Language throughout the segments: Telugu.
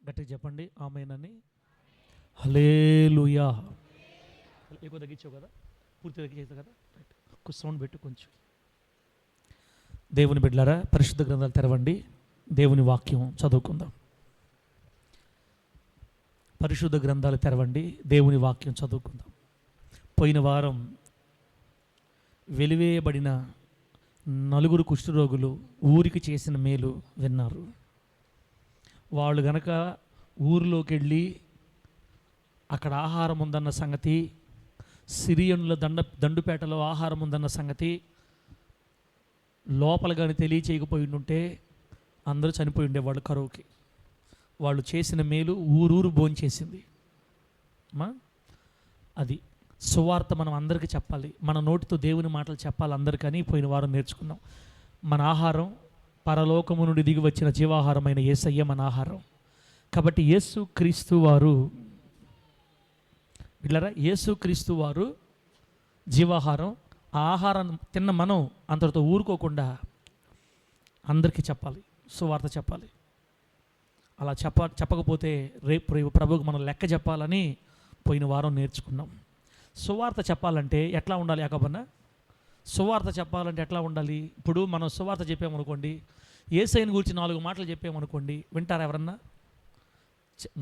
గట్టిగా చెప్పండి ఆమేనని. హల్లెలూయా. ఎక్కువ తగ్గించావు కదా, పూర్తి తగ్గించేది కదా, కొంచెం సౌండ్ పెట్టు కొంచెం. దేవుని బిడ్డలారా, పరిశుద్ధ గ్రంథాలు తెరవండి, దేవుని వాక్యం చదువుకుందాం. పరిశుద్ధ గ్రంథాలు తెరవండి, దేవుని వాక్యం చదువుకుందాం. పోయిన వారం వెలివేయబడిన 4 కుష్ఠరోగులు ఊరికి చేసిన మేలు విన్నారు. వాళ్ళు గనక ఊరిలోకి వెళ్ళి అక్కడ ఆహారం ఉందన్న సంగతి, సిరియనుల దండుపేటలో ఆహారం ఉందన్న సంగతి లోపల కానీ తెలియచేయకపోయి ఉంటే అందరూ చనిపోయి ఉండేవాళ్ళు కరువుకి. వాళ్ళు చేసిన మేలు ఊరూరు భోంచేసింది. అది సువార్త మనం అందరికీ చెప్పాలి, మన నోటితో దేవుని మాటలు చెప్పాలి అందరికని పోయిన వారం నేర్చుకున్నాం. మన ఆహారం పరలోకము నుండి దిగి వచ్చిన జీవాహారమైన యేసయ్య మన ఆహారం. కాబట్టి యేసుక్రీస్తు వారు వీళ్ళరా, యేసుక్రీస్తు వారు జీవాహారం. ఆ ఆహారం తిన్న మనం అంతటితో ఊరుకోకుండా అందరికీ చెప్పాలి, సువార్త చెప్పాలి. అలా చెప్పకపోతే రేపు ప్రభువుకు మనం లెక్క చెప్పాలని పోయిన వారం నేర్చుకున్నాం. సువార్త చెప్పాలంటే ఎట్లా ఉండాలి యాకోబన్న? సువార్త చెప్పాలంటే ఎట్లా ఉండాలి? ఇప్పుడు మనం సువార్త చెప్పామనుకోండి, యేసయ్యను గురించి 4 మాటలు చెప్పామనుకోండి, వింటారా ఎవరన్నా?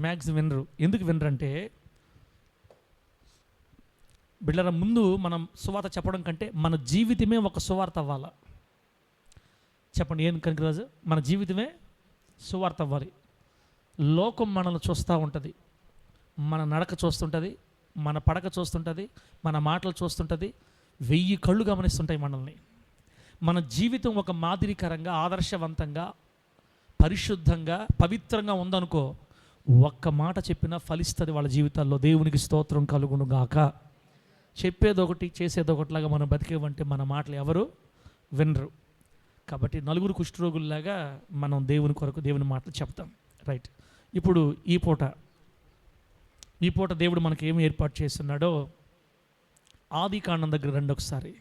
మ్యాక్సిమం వినరు. ఎందుకు వినరంటే, బిడ్డల ముందు మనం సువార్త చెప్పడం కంటే మన జీవితమే ఒక సువార్త అవ్వాలి. చెప్పండి ఏం కనకరాజు? మన జీవితమే సువార్త అవ్వాలి. లోకం మనల్ని చూస్తూ ఉంటుంది, మన నడక చూస్తుంటుంది, మన పడక చూస్తుంటుంది, మన మాటలు చూస్తుంటుంది, 1000 కళ్ళు గమనిస్తుంటాయి మనల్ని. మన జీవితం ఒక మాదిరికరంగా, ఆదర్శవంతంగా, పరిశుద్ధంగా, పవిత్రంగా ఉందనుకో, ఒక్క మాట చెప్పినా ఫలిస్తుంది వాళ్ళ జీవితాల్లో. దేవునికి స్తోత్రం కలుగును గాక. చెప్పేదొకటి చేసేదొకటిలాగా మనం బతికేవంటే మన మాటలు ఎవరు వినరు. కాబట్టి 4 కుష్ఠరోగుల్లాగా మనం దేవుని కొరకు దేవుని మాటలు చెప్తాం. రైట్. ఇప్పుడు ఈ పూట దేవుడు మనకి ఏమి ఏర్పాటు చేస్తున్నాడో ఆదికాండం దగ్గర రండి ఒకసారి.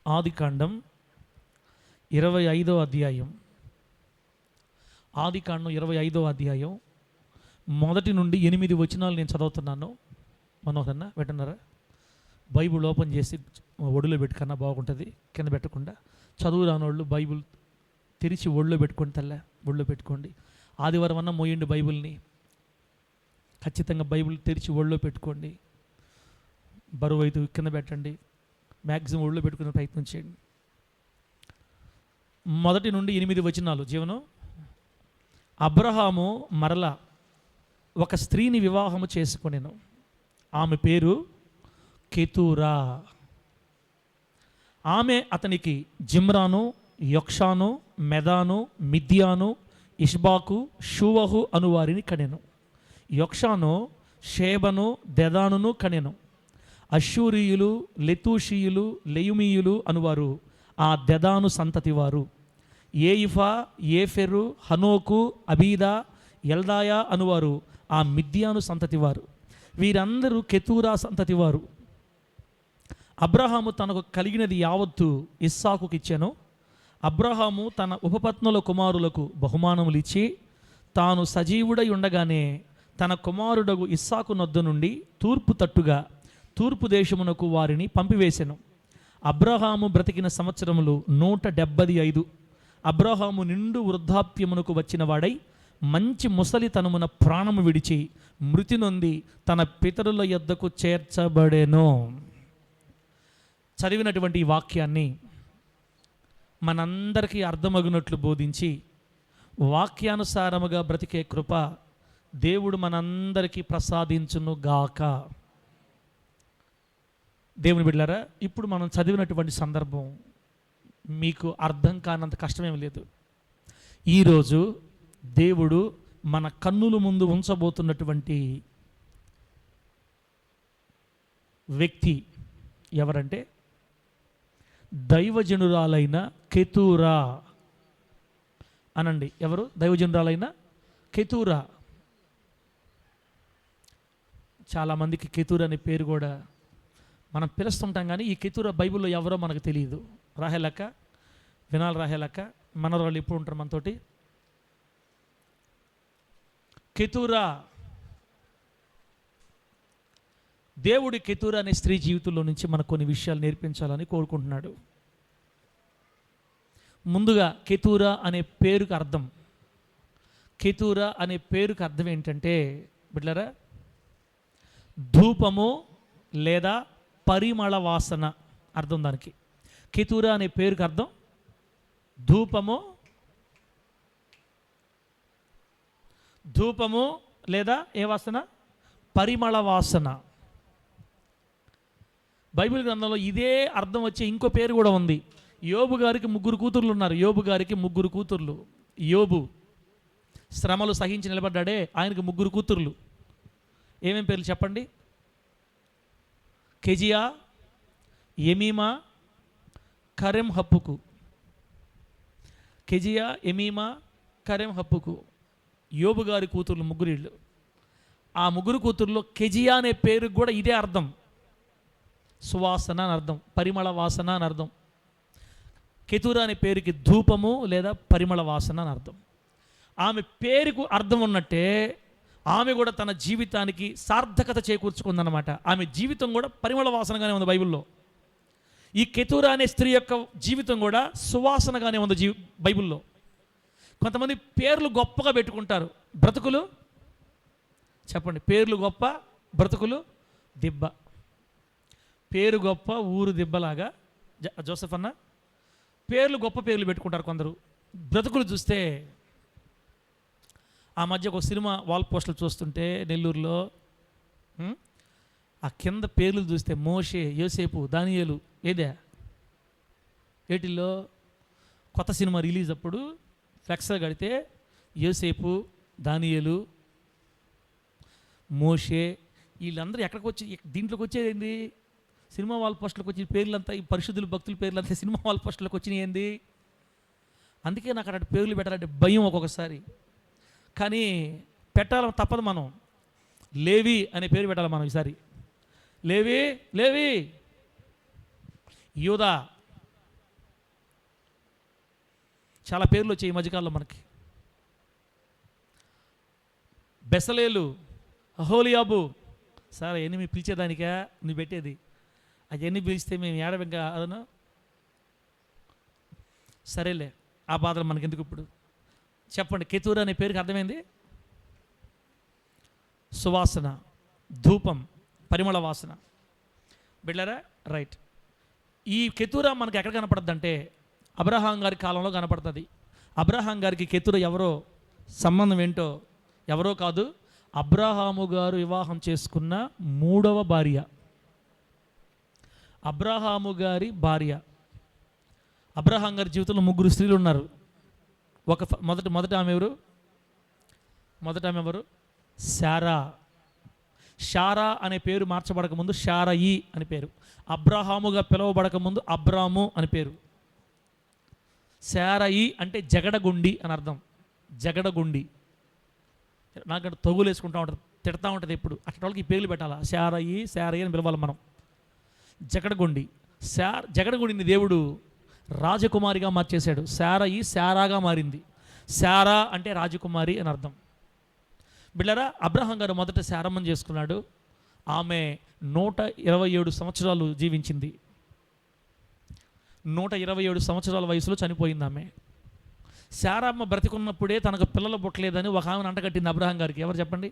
ఆదికాండం 25వ అధ్యాయం. ఆదికాండం 25వ అధ్యాయం 1 నుండి 8 వచనాలు నేను చదువుతున్నాను. మనోహరన్న పెట్టన్నారా? బైబుల్ ఓపెన్ చేసి ఒడిలో పెట్టుకన్నా బాగుంటుంది, కింద పెట్టకుండా. చదువు రానోళ్ళు బైబుల్ తెరిచి ఒడిలో పెట్టుకోండి, ఒడిలో పెట్టుకోండి. ఆదివారం అన్న మోయండి బైబిల్ని, ఖచ్చితంగా బైబిల్ తెరిచి ఒడిలో పెట్టుకోండి. బరువు అయితే కింద పెట్టండి, మ్యాక్సిమం ఒడిలో పెట్టుకునే ప్రయత్నం చేయండి. 1 నుండి 8 వచనాలు జీవనం. అబ్రహాము మరల ఒక స్త్రీని వివాహము చేసుకొనెను. ఆమె పేరు కెతూరా. ఆమె అతనికి జిమ్రాను, యొక్షాను, మెదాను, మిద్యాను, ఇష్బాకు, షూవహు అను వారిని కనెను. యొక్షాను షేబను, దెదానును కనెను. అషూరీయులు, లెతూషీయులు, లెయుమీయులు అనువారు ఆ దెదాను సంతతి వారు. ఏయిఫా, ఏఫెరు, హనోకు, అబీదా, ఎల్దాయా అనువారు ఆ మిద్యాను సంతతి వారు. వీరందరూ కెతూరా సంతతి వారు. అబ్రహాము తనకు కలిగినది యావత్తు ఇస్సాకుకి ఇచ్చెను. అబ్రహాము తన ఉపపత్నుల కుమారులకు బహుమానములు ఇచ్చి, తాను సజీవుడై ఉండగానే తన కుమారుడగు ఇస్సాకు నొద్ద నుండి తూర్పు తట్టుగా తూర్పు దేశమునకు వారిని పంపివేశెను. అబ్రహాము బ్రతికిన సంవత్సరములు 175. అబ్రహాము నిండు వృద్ధాప్యమునకు వచ్చిన వాడై మంచి ముసలితనమున ప్రాణము విడిచి మృతి నొంది తన పితరుల యొద్దకు చేర్చబడెను. చదివినటువంటి ఈ వాక్యాన్ని మనందరికీ అర్థమగునట్లు బోధించి వాక్యానుసారముగా బ్రతికే కృప దేవుడు మనందరికీ ప్రసాదించును గాక. దేవుని బిడ్డలారా, ఇప్పుడు మనం చదివినటువంటి సందర్భం మీకు అర్థం కానంత కష్టమేం లేదు. ఈరోజు దేవుడు మన కన్నుల ముందు ఉంచబోతున్నటువంటి వ్యక్తి ఎవరంటే దైవజనురాలైన కెతూరా అనండి. ఎవరు? దైవజనురాలైన కెతూరా. చాలామందికి కెతూరా అనే పేరు కూడా మనం పిలుస్తుంటాం, కానీ ఈ కెతూరా బైబిల్లో ఎవరో మనకు తెలియదు. రాహేలక్క, వినాలి రాహేలక్క, మనవాళ్ళు ఎప్పుడు ఉంటారు మనతోటి? కెతూరా, దేవుడి కెతూరా అనే స్త్రీ జీవితంలో నుంచి మనకు కొన్ని విషయాలు నేర్పించాలని కోరుకుంటున్నాడు. ముందుగా కెతూరా అనే పేరుకు అర్థం, కెతూరా అనే పేరుకు అర్థం ఏంటంటే బిడ్డలారా, ధూపము లేదా పరిమళ వాసన అర్థం దానికి. కెతూరా అనే పేరుకు అర్థం ధూపము లేదా ఏ వాసన? పరిమళ వాసన. బైబిల్ గ్రంథంలో ఇదే అర్థం వచ్చే ఇంకో పేరు కూడా ఉంది. యోబు గారికి 3 కూతుర్లు ఉన్నారు. యోబు గారికి 3 కూతుర్లు. యోబు శ్రమలు సహించి నిలబడ్డాడే, ఆయనకు 3 కూతుర్లు. ఏమేం పేర్లు చెప్పండి? Kezia, Jemima, కరెం హప్పుకు. కెజియా, ఎమీమా, కరెం హప్పుకు యోబు గారి కూతుర్లు 3. ఆ 3 కూతుర్లో కెజియా అనే పేరుకు కూడా ఇదే అర్థం, సువాసన అని అర్థం, పరిమళ వాసన అని అర్థం. కెతూరా అనే పేరుకి ధూపము లేదా పరిమళ వాసన అని అర్థం. ఆమె పేరుకు అర్థం ఉన్నట్టే ఆమె కూడా తన జీవితానికి సార్థకత చేకూర్చుకుందన్నమాట. ఆమె జీవితం కూడా పరిమళ వాసనగానే ఉంది బైబిల్లో. ఈ కెతూరా అనే స్త్రీ యొక్క జీవితం కూడా సువాసనగానే ఉంది బైబిల్లో. కొంతమంది పేర్లు గొప్పగా పెట్టుకుంటారు, బ్రతుకులు చెప్పండి, పేర్లు గొప్ప, బ్రతుకులు దిబ్బ. పేరు గొప్ప, ఊరు దిబ్బలాగా. జోసెఫ్ అన్న, పేర్లు గొప్ప పేర్లు పెట్టుకుంటారు కొందరు, బ్రతుకులు చూస్తే. ఆ మధ్య ఒక సినిమా వాల్ పోస్టర్లు చూస్తుంటే నెల్లూరులో ఆ కింద పేర్లు చూస్తే మోషే, యోసేపు, దానియేలు, ఏదే ఏటిల్లో కొత్త సినిమా రిలీజ్ అప్పుడు ఫ్లెక్స్గా కడితే యోసేపు, దానియేలు, మోషే వీళ్ళందరూ ఎక్కడికి వచ్చి దీంట్లోకి వచ్చేది సినిమా వాల్ పోస్టర్లకు వచ్చి పేర్లంతా ఈ పరిశుద్ధుల భక్తుల పేర్లంతా సినిమా వాల్ పోస్టర్లకు వచ్చినాయి ఏంది? అందుకే నాకు అక్కడ పేర్లు పెట్టాలంటే భయం ఒక్కొక్కసారి. కానీ పెట్టాలని తప్పదు. మనం లేవి అనే పేరు పెట్టాలి మనం ఈసారి. లేవి, లేవి, యూదా, చాలా పేర్లు వచ్చాయి ఈ మధ్యకాలంలో మనకి. బెసలేలు, అహోలియాబు. సరే ఎన్ని మీరు పిలిచేదానికా నువ్వు పెట్టేది? అవన్నీ పిలిస్తే మేము ఏడవిగా అదను. సరేలే, ఆ బాధలు మనకెందుకు ఇప్పుడు. చెప్పండి, కెతూరా అనే పేరుకి అర్థమైంది సువాసన, ధూపం, పరిమళ వాసన. బిడ్డలారా, రైట్. ఈ కెతూరా మనకి ఎక్కడ కనపడుతుంది అంటే అబ్రహాం గారి కాలంలో కనపడుతుంది. అబ్రహాం గారికి కెతూరా ఎవరో సంబంధం ఏంటో, ఎవరో కాదు, అబ్రహాము గారు వివాహం చేసుకున్న 3వ భార్య. అబ్రహాము గారి భార్య. అబ్రహాం గారి జీవితంలో 3 స్త్రీలు ఉన్నారు. మొదట ఆమె ఎవరు? మొదట ఆమె ఎవరు? శారా. షారా అనే పేరు మార్చబడక ముందు షారయి అని పేరు. అబ్రహాముగా పిలువబడక ముందు అబ్రాము అని పేరు. శారయి అంటే జగడగుండి అని అర్థం. జగడగుండి. నాకంటే తగులు వేసుకుంటూ ఉంటుంది, తిడతా ఉంటుంది ఎప్పుడు. అట్లా వాళ్ళకి ఈ పేర్లు పెట్టాలా? శారయి, శారయి అని పిలవాలి మనం. జగడగుండి. జగడగుండిని దేవుడు రాజకుమారిగా మార్చేశాడు. శారయి శారాగా మారింది. శారా అంటే రాజకుమారి అని అర్థం. బిళ్ళరా, అబ్రహాం గారు మొదట శారమ్మని చేసుకున్నాడు. ఆమె 127 సంవత్సరాలు జీవించింది. 127 సంవత్సరాల వయసులో చనిపోయింది ఆమె. శారమ్మ బ్రతికున్నప్పుడే తనకు పిల్లలు పుట్టలేదని ఒక ఆమెను అంటగట్టింది అబ్రహాం గారికి. ఎవరు చెప్పండి?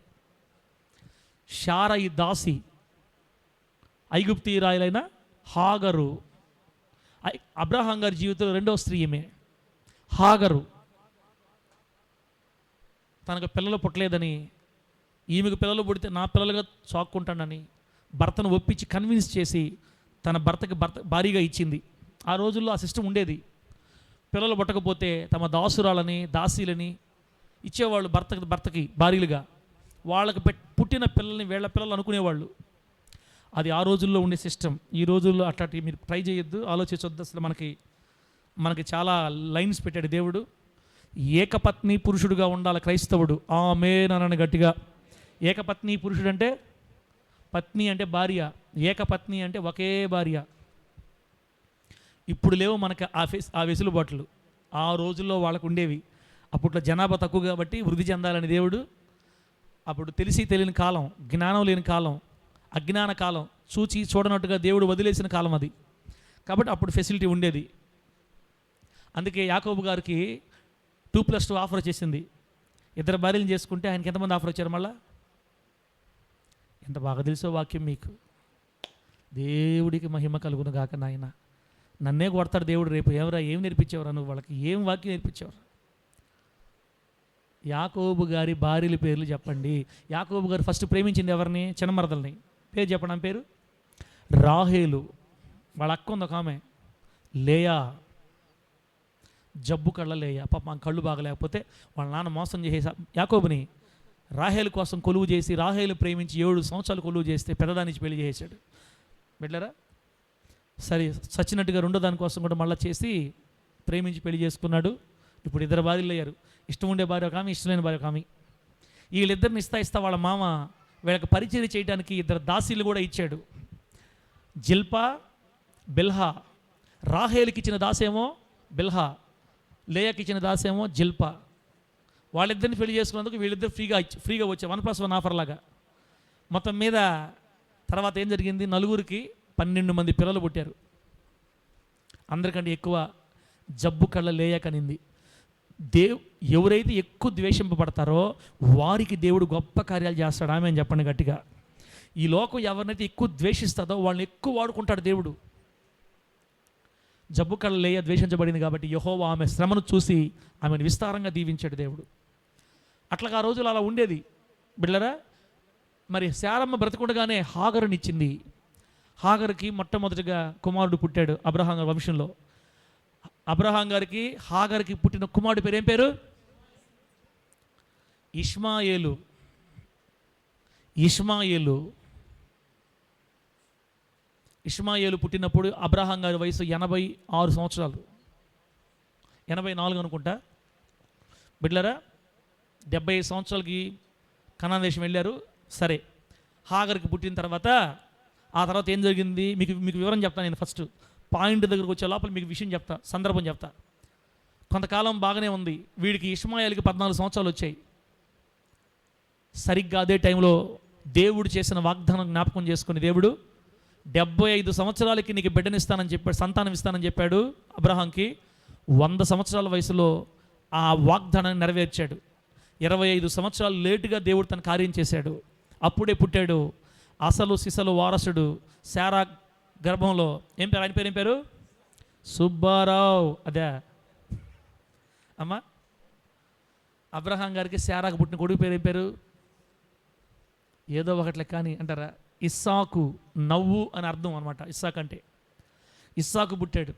శారయి దాసి, ఐగుప్తీయురాయలైన హాగరు. అబ్రహాం గారి జీవితంలో 2వ స్త్రీ ఈమె హాగరు. తనకు పిల్లలు పుట్టలేదని, ఈమెకు పిల్లలు పుడితే నా పిల్లలుగా చాక్కుంటానని భర్తను ఒప్పించి కన్విన్స్ చేసి తన భర్తకి భారీగా ఇచ్చింది. ఆ రోజుల్లో ఆ సిస్టమ్ ఉండేది. పిల్లలు పుట్టకపోతే తమ దాసురాలని, దాసీలని ఇచ్చేవాళ్ళు భర్తకి భారీలుగా. వాళ్ళకి పుట్టిన పిల్లల్ని వీళ్ళ పిల్లలు అనుకునేవాళ్ళు. అది ఆ రోజుల్లో ఉండే సిస్టమ్. ఈ రోజుల్లో అట్లాంటి మీరు ట్రై చేయొద్దు, ఆలోచించొద్దు. అసలు మనకి చాలా లైన్స్ పెట్టాడు దేవుడు. ఏకపత్ని పురుషుడుగా ఉండాలి క్రైస్తవుడు. ఆమేన్ అనని గట్టిగా. ఏకపత్ని పురుషుడు అంటే, పత్ని అంటే భార్య, ఏకపత్ని అంటే ఒకే భార్య. ఇప్పుడు లేవు మనకి ఆ వెసులుబాట్లు. ఆ రోజుల్లో వాళ్ళకు ఉండేవి. అప్పట్లో జనాభా తక్కువ కాబట్టి వృద్ధి చెందాలని దేవుడు అప్పుడు తెలిసి తెలియని కాలం, జ్ఞానం లేని కాలం, అజ్ఞాన కాలం, చూచి చూడనట్టుగా దేవుడు వదిలేసిన కాలం అది. కాబట్టి అప్పుడు ఫెసిలిటీ ఉండేది. అందుకే యాకోబు గారికి 2+2 ఆఫర్ వచ్చేసింది. 2 భార్యలను చేసుకుంటే ఆయనకి ఎంతమంది ఆఫర్ వచ్చారు మళ్ళా? ఎంత బాగా తెలుసో వాక్యం మీకు. దేవుడికి మహిమ కలుగును గాక నాయన. నన్నే కొడతాడు దేవుడు రేపు. ఎవరా ఏం నేర్పించేవరా నువ్వు వాళ్ళకి? ఏం వాక్యం నేర్పించేవరా? యాకోబు గారి భార్యల పేర్లు చెప్పండి. యాకోబు గారు ఫస్ట్ ప్రేమించింది ఎవరిని? చిన్నమరదల్ని. పేరు చెప్పండి. ఆమె పేరు రాహేలు. వాళ్ళ అక్క ఉంది ఒక ఆమె, లేయా. జబ్బు కళ్ళ లేయా. పాప కళ్ళు బాగలేకపోతే వాళ్ళ నాన్న మోసం చేసే యాకోబుని రాహేలు కోసం కొలువు చేసి, రాహేలు ప్రేమించి 7 సంవత్సరాలు కొలువు చేస్తే పెద్దదానికి పెళ్లి చేసాడు. బిడ్డరా, సరే చచ్చినట్టుగా రెండో దానికోసం కూడా మళ్ళీ చేసి ప్రేమించి పెళ్లి చేసుకున్నాడు. ఇప్పుడు 2 భార్యలు అయ్యారు. ఇష్టం ఉండే భార్య ఒక ఆమె, ఇష్టం లేని భార్య ఒక ఆమె. వీళ్ళిద్దరిని ఇస్తా వాళ్ళ మామ వీళ్ళకి పరిచయం చేయడానికి 2 దాసీలు కూడా ఇచ్చాడు. జిల్పా, బిల్హా. రాహేలుకి ఇచ్చిన దాసేమో బిల్హా, లేయాకి ఇచ్చిన దాసేమో జిల్పా. వాళ్ళిద్దరిని పెళ్లి చేసుకున్నందుకు వీళ్ళిద్దరు ఫ్రీగా వచ్చారు. 1+1 ఆఫర్ లాగా. మొత్తం మీద తర్వాత ఏం జరిగింది? నలుగురికి 12 మంది పిల్లలు పుట్టారు. అందరికంటే ఎక్కువ జబ్బు కళ్ళ లేయకనింది. ఎవరైతే ఎక్కువ ద్వేషింపబడతారో వారికి దేవుడు గొప్ప కార్యాలు చేస్తాడు. ఆమె అని చెప్పండి గట్టిగా. ఈ లోకం ఎవరినైతే ఎక్కువ ద్వేషిస్తుందో వాళ్ళని ఎక్కువ వాడుకుంటాడు దేవుడు. జబ్బు కళ్ళ లేయ ద్వేషించబడింది కాబట్టి యెహోవా ఆమె శ్రమను చూసి ఆమెను విస్తారంగా దీవించాడు దేవుడు. అట్లాగా ఆ రోజులు అలా ఉండేది. బిళ్ళరా, మరి శారమ్మ బ్రతికుండగానే హాగరునిచ్చింది. హాగరుకి మొట్టమొదటిగా కుమారుడు పుట్టాడు అబ్రహాం గారి వంశంలో. అబ్రహాం గారికి హాగర్కి పుట్టిన కుమారుడి పేరు ఏం పేరు? ఇష్మాయేలు. ఇష్మాయేలు పుట్టినప్పుడు అబ్రహాం గారి వయసు 86 సంవత్సరాలు, 84 అనుకుంటా. బిడ్లరా, 70 సంవత్సరాలకి కనాన్ దేశం వెళ్ళారు. సరే, హాగర్కి పుట్టిన తర్వాత ఆ తర్వాత ఏం జరిగింది మీకు వివరం చెప్తాను. నేను ఫస్ట్ పాయింట్ దగ్గరకు వచ్చే లోపల మీకు విషయం చెప్తా, సందర్భం చెప్తా. కొంతకాలం బాగానే ఉంది. వీడికి ఇష్మాయేలుకి 14 సంవత్సరాలు వచ్చాయి. సరిగ్గా అదే టైంలో దేవుడు చేసిన వాగ్దానం జ్ఞాపకం చేసుకుని దేవుడు 75 సంవత్సరాలకి నీకు బిడ్డనిస్తానని చెప్పాడు, సంతానం ఇస్తానని చెప్పాడు అబ్రహాంకి. 100 సంవత్సరాల వయసులో ఆ వాగ్దానాన్ని నెరవేర్చాడు. 25 సంవత్సరాలు లేటుగా దేవుడు తన కార్యం చేశాడు. అప్పుడే పుట్టాడు అసలు సిసలు వారసుడు శారా గర్భంలో. ఏం పేరు? ఆయన పేరు ఏం పేరు? సుబ్బారావు. అదే అమ్మా, అబ్రహాం గారికి శారాకు పుట్టిన కొడుకు పేరు ఏం పేరు? ఏదో ఒకట్లే కానీ అంటారా? ఇస్సాకు. నవ్వు అని అర్థం అనమాట ఇస్సాకు అంటే. ఇస్సాకు పుట్టాడు.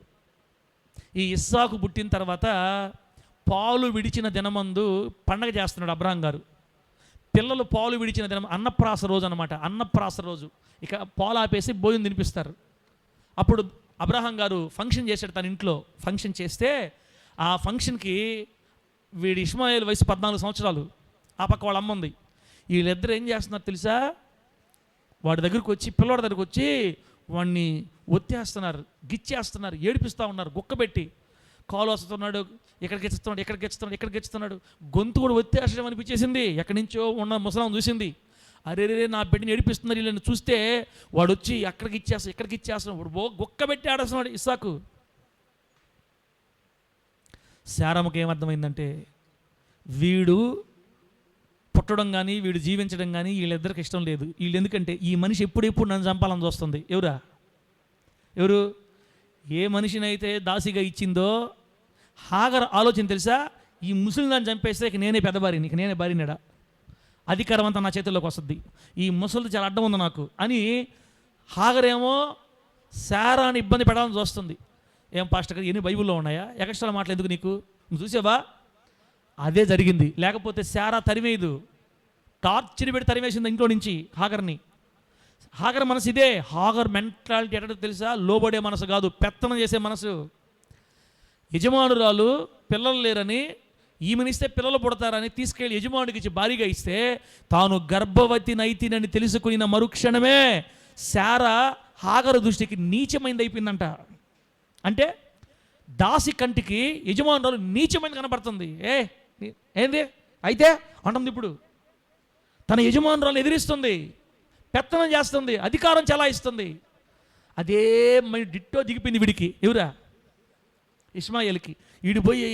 ఈ ఇస్సాకు పుట్టిన తర్వాత పాలు విడిచిన దినమందు పండగ చేస్తున్నాడు అబ్రహాం గారు. పిల్లలు పాలు విడిచిన దినం అన్నప్రాస రోజు అనమాట. అన్నప్రాస రోజు ఇక పాలు ఆపేసి భోజనం తినిపిస్తారు. అప్పుడు అబ్రహాం గారు ఫంక్షన్ చేశాడు తన ఇంట్లో. ఫంక్షన్ చేస్తే ఆ ఫంక్షన్కి వీడి ఇష్మాయేలు వయసు 14 సంవత్సరాలు, ఆ పక్క వాళ్ళ అమ్మ ఉంది. వీళ్ళిద్దరు ఏం చేస్తున్నారు తెలుసా? వాడి దగ్గరికి వచ్చి, పిల్లవాడి దగ్గరికి వచ్చి వాడిని ఒత్తేస్తున్నారు, గిచ్చేస్తున్నారు, ఏడిపిస్తూ ఉన్నారు. గుక్కబెట్టి కాలు వస్తున్నాడు, ఎక్కడికి ఎచ్చుతున్నాడు. గొంతు కూడా ఒత్తేసడం అనిపించేసింది. ఎక్కడి నుంచో ఉన్న ముసలాం చూసింది. అరే నా బిడ్డని ఏడిపిస్తున్నారు వీళ్ళని చూస్తే. వాడు వచ్చి ఇక్కడికి ఇచ్చేస్తున్నాడు. వాడు గుక్కబెట్టి ఆడేస్తున్నాడు ఇస్సాకు. శారమ్మకి ఏమర్థమైందంటే వీడు పుట్టడం కానీ వీడు జీవించడం కానీ వీళ్ళిద్దరికి ఇష్టం లేదు. వీళ్ళు ఎందుకంటే ఈ మనిషి ఎప్పుడెప్పుడు నన్ను చంపాలని చూస్తుంది. ఎవరు ఏ మనిషినైతే దాసిగా ఇచ్చిందో హాగర్ ఆలోచన తెలుసా? ఈ ముసలిని దాన్ని చంపేస్తే ఇక నేనే పెద్ద భార్యని, ఇక నేనే భార్యనేడా, అధికారం అంతా నా చేతుల్లోకి వస్తుంది, ఈ ముసలిది చాలా అడ్డం ఉంది నాకు అని హాగరేమో శారాని ఇబ్బంది పెట్టాలని చూస్తుంది. ఏం పాస్టర్ గారు ఎన్ని బైబిల్లో ఉన్నాయా? ఎక్స్ట్రా మాటలు ఎందుకు నీకు? నువ్వు చూసావా? అదే జరిగింది. లేకపోతే శారా తరిమేదు, టార్చర్ పెట్టి తరిమేసింది ఇంట్లో నుంచి హాగర్ని. హాగర్ మనసు ఇదే. హాగర్ మెంటాలిటీ ఎక్కడ తెలుసా? లోబడే మనసు కాదు, పెత్తనం చేసే మనసు. యజమానురాలు పిల్లలు లేరని, ఈమెనిస్తే పిల్లలు పుడతారని తీసుకెళ్ళి యజమానుడికి ఇచ్చి భారీగా ఇస్తే తాను గర్భవతి నైతినని తెలుసుకున్న మరుక్షణమే శారా హాగరు దృష్టికి నీచమైంది అయిపోయిందంట. అంటే దాసి కంటికి యజమానురాలు నీచమైంది కనబడుతుంది. ఏంది అయితే అంటుంది. ఇప్పుడు తన యజమానురాలను ఎదిరిస్తుంది, పెత్తనం చేస్తుంది, అధికారం చెలాయిస్తుంది. అదే డిట్టో దిగిపోయింది వీడికి. ఎవరా? ఇష్మాయేలుకి. వీడు పోయి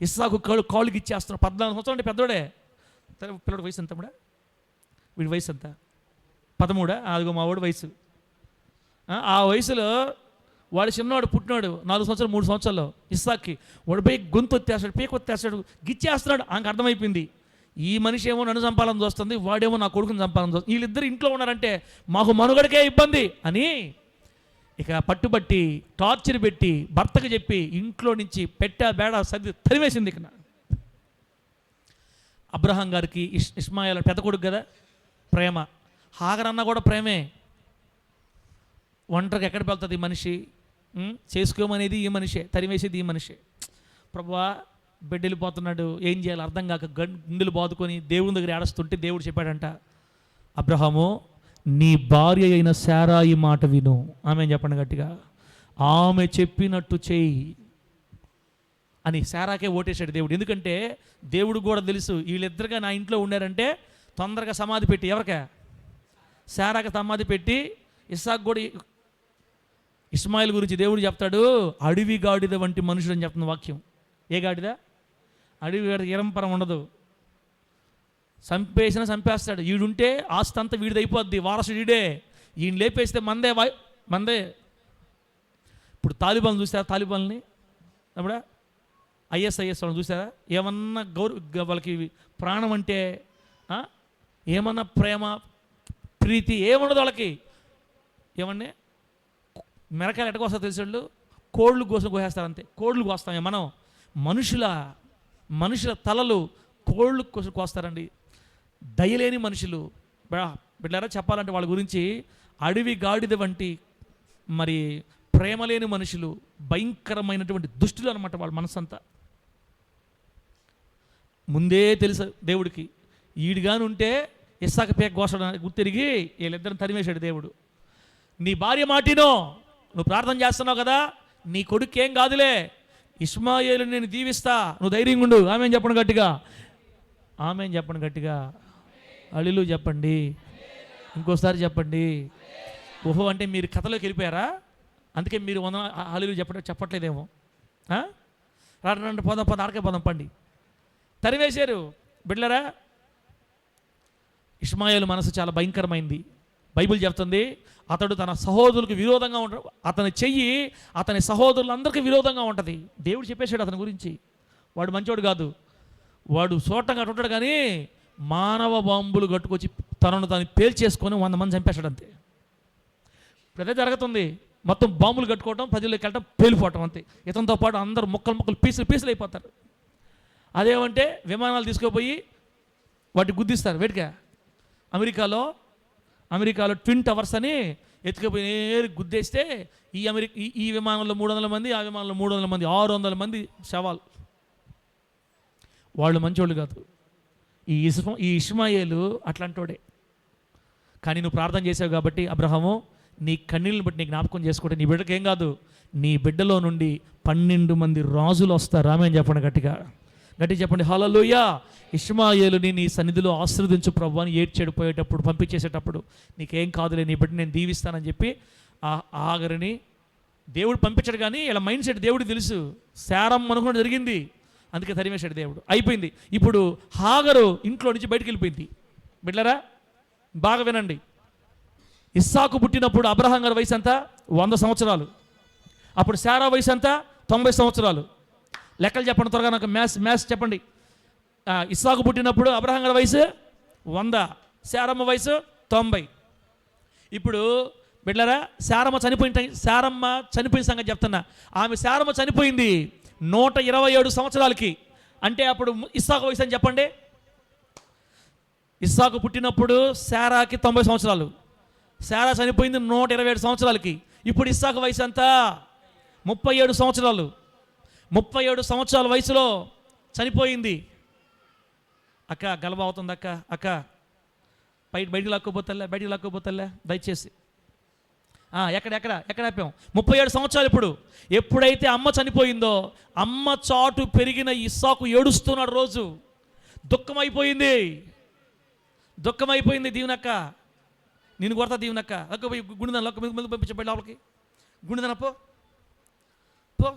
ఇస్సాకు కాళ్ళకి ఇచ్చేస్తున్నాడు. 14 సంవత్సరాలు అంటే పెద్దోడే. పిల్లడి వయసు ఎంత? వీడి వయసు ఎంత? 13. అదిగో మా వాడి వయసు. ఆ వయసులో వాడు చిన్నవాడు పుట్టినాడు 4 సంవత్సరాలు 3 సంవత్సరాల్లో ఇస్సాక్కి. వాడు పోయి గొంతు వచ్చేస్తాడు, పీక వచ్చేస్తాడు, గిచ్చేస్తున్నాడు. ఆమెకు అర్థమైపోయింది, ఈ మనిషి ఏమో నన్ను చంపాలని చూస్తుంది, వాడేమో నా కొడుకుని చంపాలని చూస్తుంది, వీళ్ళిద్దరు ఇంట్లో ఉన్నారంటే మాకు మనుగడకే ఇబ్బంది అని ఇక పట్టుబట్టి టార్చర్ పెట్టి భర్తకు చెప్పి ఇంట్లో నుంచి పెట్టా బేడ సర్ది తరివేసింది. ఇక అబ్రహాం గారికి ఇష్మాయేల్ పెద్ద కొడుకు కదా, ప్రేమ. హాగర్ అన్న కూడా ప్రేమే. ఒంటరికి ఎక్కడికి వెళ్తుంది ఈ మనిషి? చేసుకోమనేది ఈ మనిషే, తరివేసేది ఈ మనిషే. ప్రభువా బిడ్డ వెళ్ళిపోతున్నాడు, ఏం చేయాలి అర్థం కాక గుండెలు బాదుకొని దేవుని దగ్గర ఏడుస్తుంటే దేవుడు చెప్పాడంట, అబ్రహాము నీ భార్య అయిన శారాయి మాట విను. ఆమె చెప్పండి గట్టిగా, ఆమె చెప్పినట్టు చేయి అని శారాకే ఓటేశాడు దేవుడు. ఎందుకంటే దేవుడు కూడా తెలుసు వీళ్ళిద్దరుగా నా ఇంట్లో ఉండారంటే తొందరగా సమాధి పెట్టి, ఎవరికా? శారాకి సమాధి పెట్టి ఇస్సాకు కూడా. ఇస్మాయిల్ గురించి దేవుడు చెప్తాడు, అడవి గాడిద వంటి మనుషుడు అని చెప్తున్న వాక్యం. ఏ గాడిద? అడవి గాడిద ఇరంపరం ఉండదు, చంపేస్తాడు. వీడుంటే ఆస్తి అంతా వీడిది అయిపోద్ది, వారసుడు వీడే. ఈయన లేపేస్తే మందే. ఇప్పుడు తాలిబాన్ చూసారా? తాలిబాన్ని అప్పుడా ఐఎస్ఐఎస్ వాళ్ళని చూసారా? ఏమన్నా వాళ్ళకి ప్రాణం అంటే ఏమన్నా ప్రేమ ప్రీతి ఏముండదు వాళ్ళకి. ఏమన్నా మిరకాయలు ఎట్టకొస్తా తెలిసాళ్ళు, కోళ్ళు కోసం కోసేస్తారు అంతే. కోళ్ళు కోస్తామే మనం. మనుషుల తలలు కోళ్ళు కోసం కోస్తారండి. దయలేని మనుషులు బిడ్డారా. చెప్పాలంటే వాళ్ళ గురించి అడవి గాడిద వంటి మరి ప్రేమ లేని మనుషులు, భయంకరమైనటువంటి దుష్టులు అనమాట వాళ్ళ మనసంతా. ముందే తెలుసు దేవుడికి, ఈడుగాని ఉంటే ఇస్సాకు పేక కోసడం గుర్తిరిగి వీళ్ళిద్దరిని తరిమేశాడు దేవుడు. నీ భార్య మాటినో, నువ్వు ప్రార్థన చేస్తున్నావు కదా, నీ కొడుకు ఏం కాదులే, ఇష్మాయేలు నేను దీవిస్తా, నువ్వు ధైర్యంగా ఉండు. ఆమె చెప్పండి గట్టిగా, ఆమె చెప్పండి గట్టిగా, అలిలు చెప్పండి, ఇంకోసారి చెప్పండి. ఓహో అంటే మీరు కథలోకి వెళ్ళిపోయారా? అందుకే మీరు అలిలు చెప్పట్లేదేమో. రండి పోదాం ఆడకే పోదాం పండి. తరివేశారు బిడ్డలరా. ఇష్మాయేలు మనసు చాలా భయంకరమైంది. బైబిల్ చెప్తుంది, అతడు తన సహోదరులకు విరోధంగా ఉంటాడు, అతని చెయ్యి అతని సహోదరులందరికీ విరోధంగా ఉంటుంది. దేవుడు చెప్పేశాడు అతని గురించి, వాడు మంచోడు కాదు, వాడు చూడటంగా ఉంటాడు, కానీ మానవ బాంబులు కట్టుకొచ్చి తనను తాను పేల్చేసుకొని 100 మంది చంపేశాడు అంతే. ఇప్పుడు అదే జరుగుతుంది. మొత్తం బాంబులు కట్టుకోవటం, ప్రజల్లోకి వెళ్ళటం, పేలిపోవటం అంతే. ఇతనితో పాటు అందరూ ముక్కలు పీసులు అయిపోతారు. అదేమంటే విమానాలు తీసుకుపోయి వాటి గుద్దిస్తారు. వేటిగా అమెరికాలో ట్విన్ టవర్స్ అని ఎత్తుకుపోయి నేరు గుద్దేస్తే ఈ విమానంలో 300 మంది, ఆ విమానంలో 300 మంది, 600 మంది శవాలు. వాళ్ళు మంచోళ్ళు కాదు. ఈ ఇష్మాయేలు అట్లాంటోడే. కానీ నువ్వు ప్రార్థన చేసావు కాబట్టి అబ్రహాము, నీ కన్నీళ్ళని బట్టి నీ జ్ఞాపకం చేసుకుంటే నీ బిడ్డకి ఏం కాదు, నీ బిడ్డలో నుండి 12 మంది రాజులు వస్తారు. ఆమె చెప్పండి గట్టిగా చెప్పండి, హల్లెలూయా. ఇష్మాయేలుని నీ సన్నిధిలో ఆశీర్వదించు ప్రభు అని ఏడ్చేడిపోయేటప్పుడు, పంపించేసేటప్పుడు, నీకేం కాదులే, నీ బిడ్డ నేను దీవిస్తానని చెప్పి ఆ ఆగరిని దేవుడు పంపించాడు. కానీ ఇలా మైండ్ సెట్ దేవుడికి తెలుసు, శారం అనుకోవడం జరిగింది, అందుకే తరిమేశాడు దేవుడు. అయిపోయింది. ఇప్పుడు హాగరు ఇంట్లో నుంచి బయటికి వెళ్ళిపోయింది. బిడ్డలారా బాగా వినండి. ఇస్సాకు పుట్టినప్పుడు అబ్రహాం గారి వయసు ఎంత? 100 సంవత్సరాలు. అప్పుడు శారా వయసు ఎంత? 90 సంవత్సరాలు. లెక్కలు చెప్పండి త్వరగా, నాకు మ్యాథ్స్ చెప్పండి. ఇస్సాకు పుట్టినప్పుడు అబ్రహాం గారి వయసు 100, శారమ్మ వయసు 90. ఇప్పుడు బిడ్డలారా శారమ్మ చనిపోయిన సంగతి చెప్తున్నా. శారమ్మ చనిపోయింది 127 సంవత్సరాలకి. అంటే అప్పుడు ఇస్సాకు వయసు అని చెప్పండి. ఇస్సాకు పుట్టినప్పుడు శారాకి 90 సంవత్సరాలు, శారా చనిపోయింది 127 సంవత్సరాలకి. ఇప్పుడు ఇస్సాకు వయసు ఎంత? 37 సంవత్సరాలు. 37 సంవత్సరాల వయసులో చనిపోయింది. అక్క గలబ అవుతుంది, అక్క బయటికి లాక్కోపోతలే దయచేసి. ఎక్కడ ఆపాం? 37 సంవత్సరాలు. ఇప్పుడు ఎప్పుడైతే అమ్మ చనిపోయిందో, అమ్మ చాటు పెరిగిన ఇస్సాకు ఏడుస్తున్నాడు. రోజు దుఃఖం అయిపోయింది. దుఃఖం అయిపోయింది దీవెనక్క, నేను కొడతా దీవెనక్క, లొక్క పోయి గుండెదన లొక్క మీద పంపించబడి లోపలికి, గుండెదన పో పో.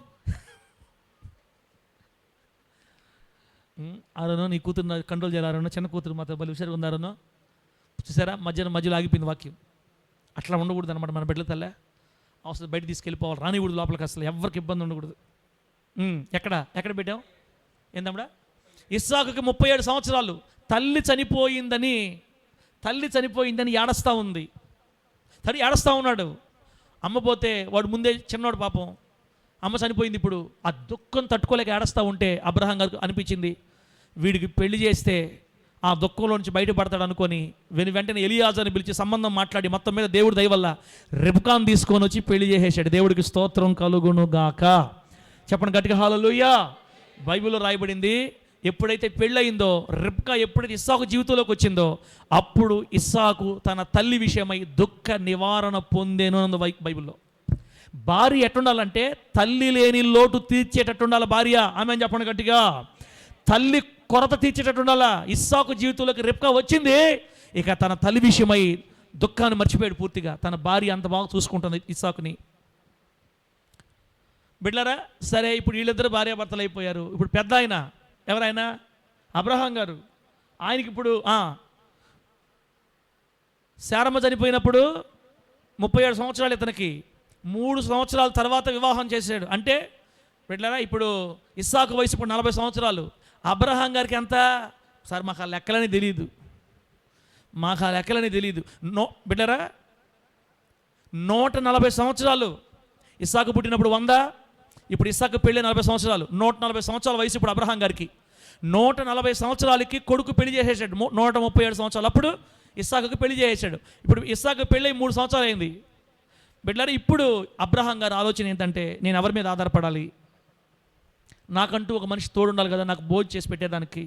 ఆరోనో నీ కూతురు కంట్రోల్ చేయాలనో, చిన్న కూతురు మాత్రం బలి హుషారుగా ఉన్నారనో. చూసారా, మధ్యలో ఆగిపోయింది వాక్యం. అట్లా ఉండకూడదు అనమాట మన బిడ్డల తల్లే. అవసరం బయట తీసుకెళ్ళిపోవాలి, రానికూడదు లోపలికి, అసలు ఎవరికి ఇబ్బంది ఉండకూడదు. ఎక్కడ పెట్టాం ఏందమ్మడా? ఇస్సాకుకి 37 సంవత్సరాలు. తల్లి చనిపోయిందని ఏడస్తా ఉంది. ఏడస్తా ఉన్నాడు. అమ్మ పోతే వాడు ముందే చిన్నవాడు పాపం, అమ్మ చనిపోయింది. ఇప్పుడు ఆ దుఃఖం తట్టుకోలేక ఏడస్తా ఉంటే అబ్రహాం గారికి అనిపించింది, వీడికి పెళ్లి చేస్తే ఆ దుఃఖంలో నుంచి బయటపడతాడు అనుకొని వెంటనే ఎలియాజర్ని పిలిచి సంబంధం మాట్లాడి మొత్తం మీద దేవుడి దయ వల్ల రెబ్కాను తీసుకొని వచ్చి పెళ్లి చేసేసాడు. దేవుడికి స్తోత్రం కలుగును గాక. చెప్పండి గట్టిగా హల్లెలూయా. బైబిల్లో రాయబడింది, ఎప్పుడైతే పెళ్ళయిందో రెబ్కా, ఎప్పుడైతే ఇస్సాకు జీవితంలోకి వచ్చిందో అప్పుడు ఇస్సాకు తన తల్లి విషయమై దుఃఖ నివారణ పొందేను అన్న బైబిల్లో. భార్య ఎట్టుండాలంటే తల్లి లేని లోటు తీర్చేటట్టు ఉండాలి భార్య. ఆమె చెప్పండి గట్టిగా. తల్లి కొరత తీర్చేటట్టు ఉండాలా. ఇస్సాకు జీవితంలోకి రెబ్కా వచ్చింది, ఇక తన తల్లి విషయమై దుఃఖాన్ని మర్చిపోయాడు పూర్తిగా. తన భార్య అంత బాగా చూసుకుంటుంది ఇస్సాకుని. బిడ్డలారా, సరే ఇప్పుడు వీళ్ళిద్దరు భార్యాభర్తలు అయిపోయారు. ఇప్పుడు పెద్ద ఆయన ఎవరైనా అబ్రహాం గారు, ఆయనకి ఇప్పుడు శారమ్మ చనిపోయినప్పుడు 37 సంవత్సరాలు, ఇతనికి 3 సంవత్సరాల తర్వాత వివాహం చేశాడు. అంటే బిడ్డలారా, ఇప్పుడు ఇస్సాకు వయసు ఇప్పుడు 40 సంవత్సరాలు. అబ్రహాం గారికి ఎంత? సార్ మాకు ఆ లెక్కలని తెలియదు, బిడ్డలారా 140 సంవత్సరాలు. ఇస్సాకు పుట్టినప్పుడు 100, ఇప్పుడు ఇస్సాకు పెళ్ళి 40 సంవత్సరాలు, 140 సంవత్సరాల వయసు ఇప్పుడు అబ్రహాం గారికి. 140 సంవత్సరాలకి కొడుకు పెళ్లి చేసేసాడు. 137 సంవత్సరాలు అప్పుడు ఇస్సాకుకి పెళ్లి చేసేసాడు. ఇప్పుడు ఇస్సాకు పెళ్ళి 3 సంవత్సరాలు అయింది. బిడ్డలారా, ఇప్పుడు అబ్రహాం గారి ఆలోచన ఏంటంటే, నేను ఎవరి మీద ఆధారపడాలి? నాకంటూ ఒక మనిషి తోడుండాలి కదా, నాకు భోజనం చేసి పెట్టేదానికి.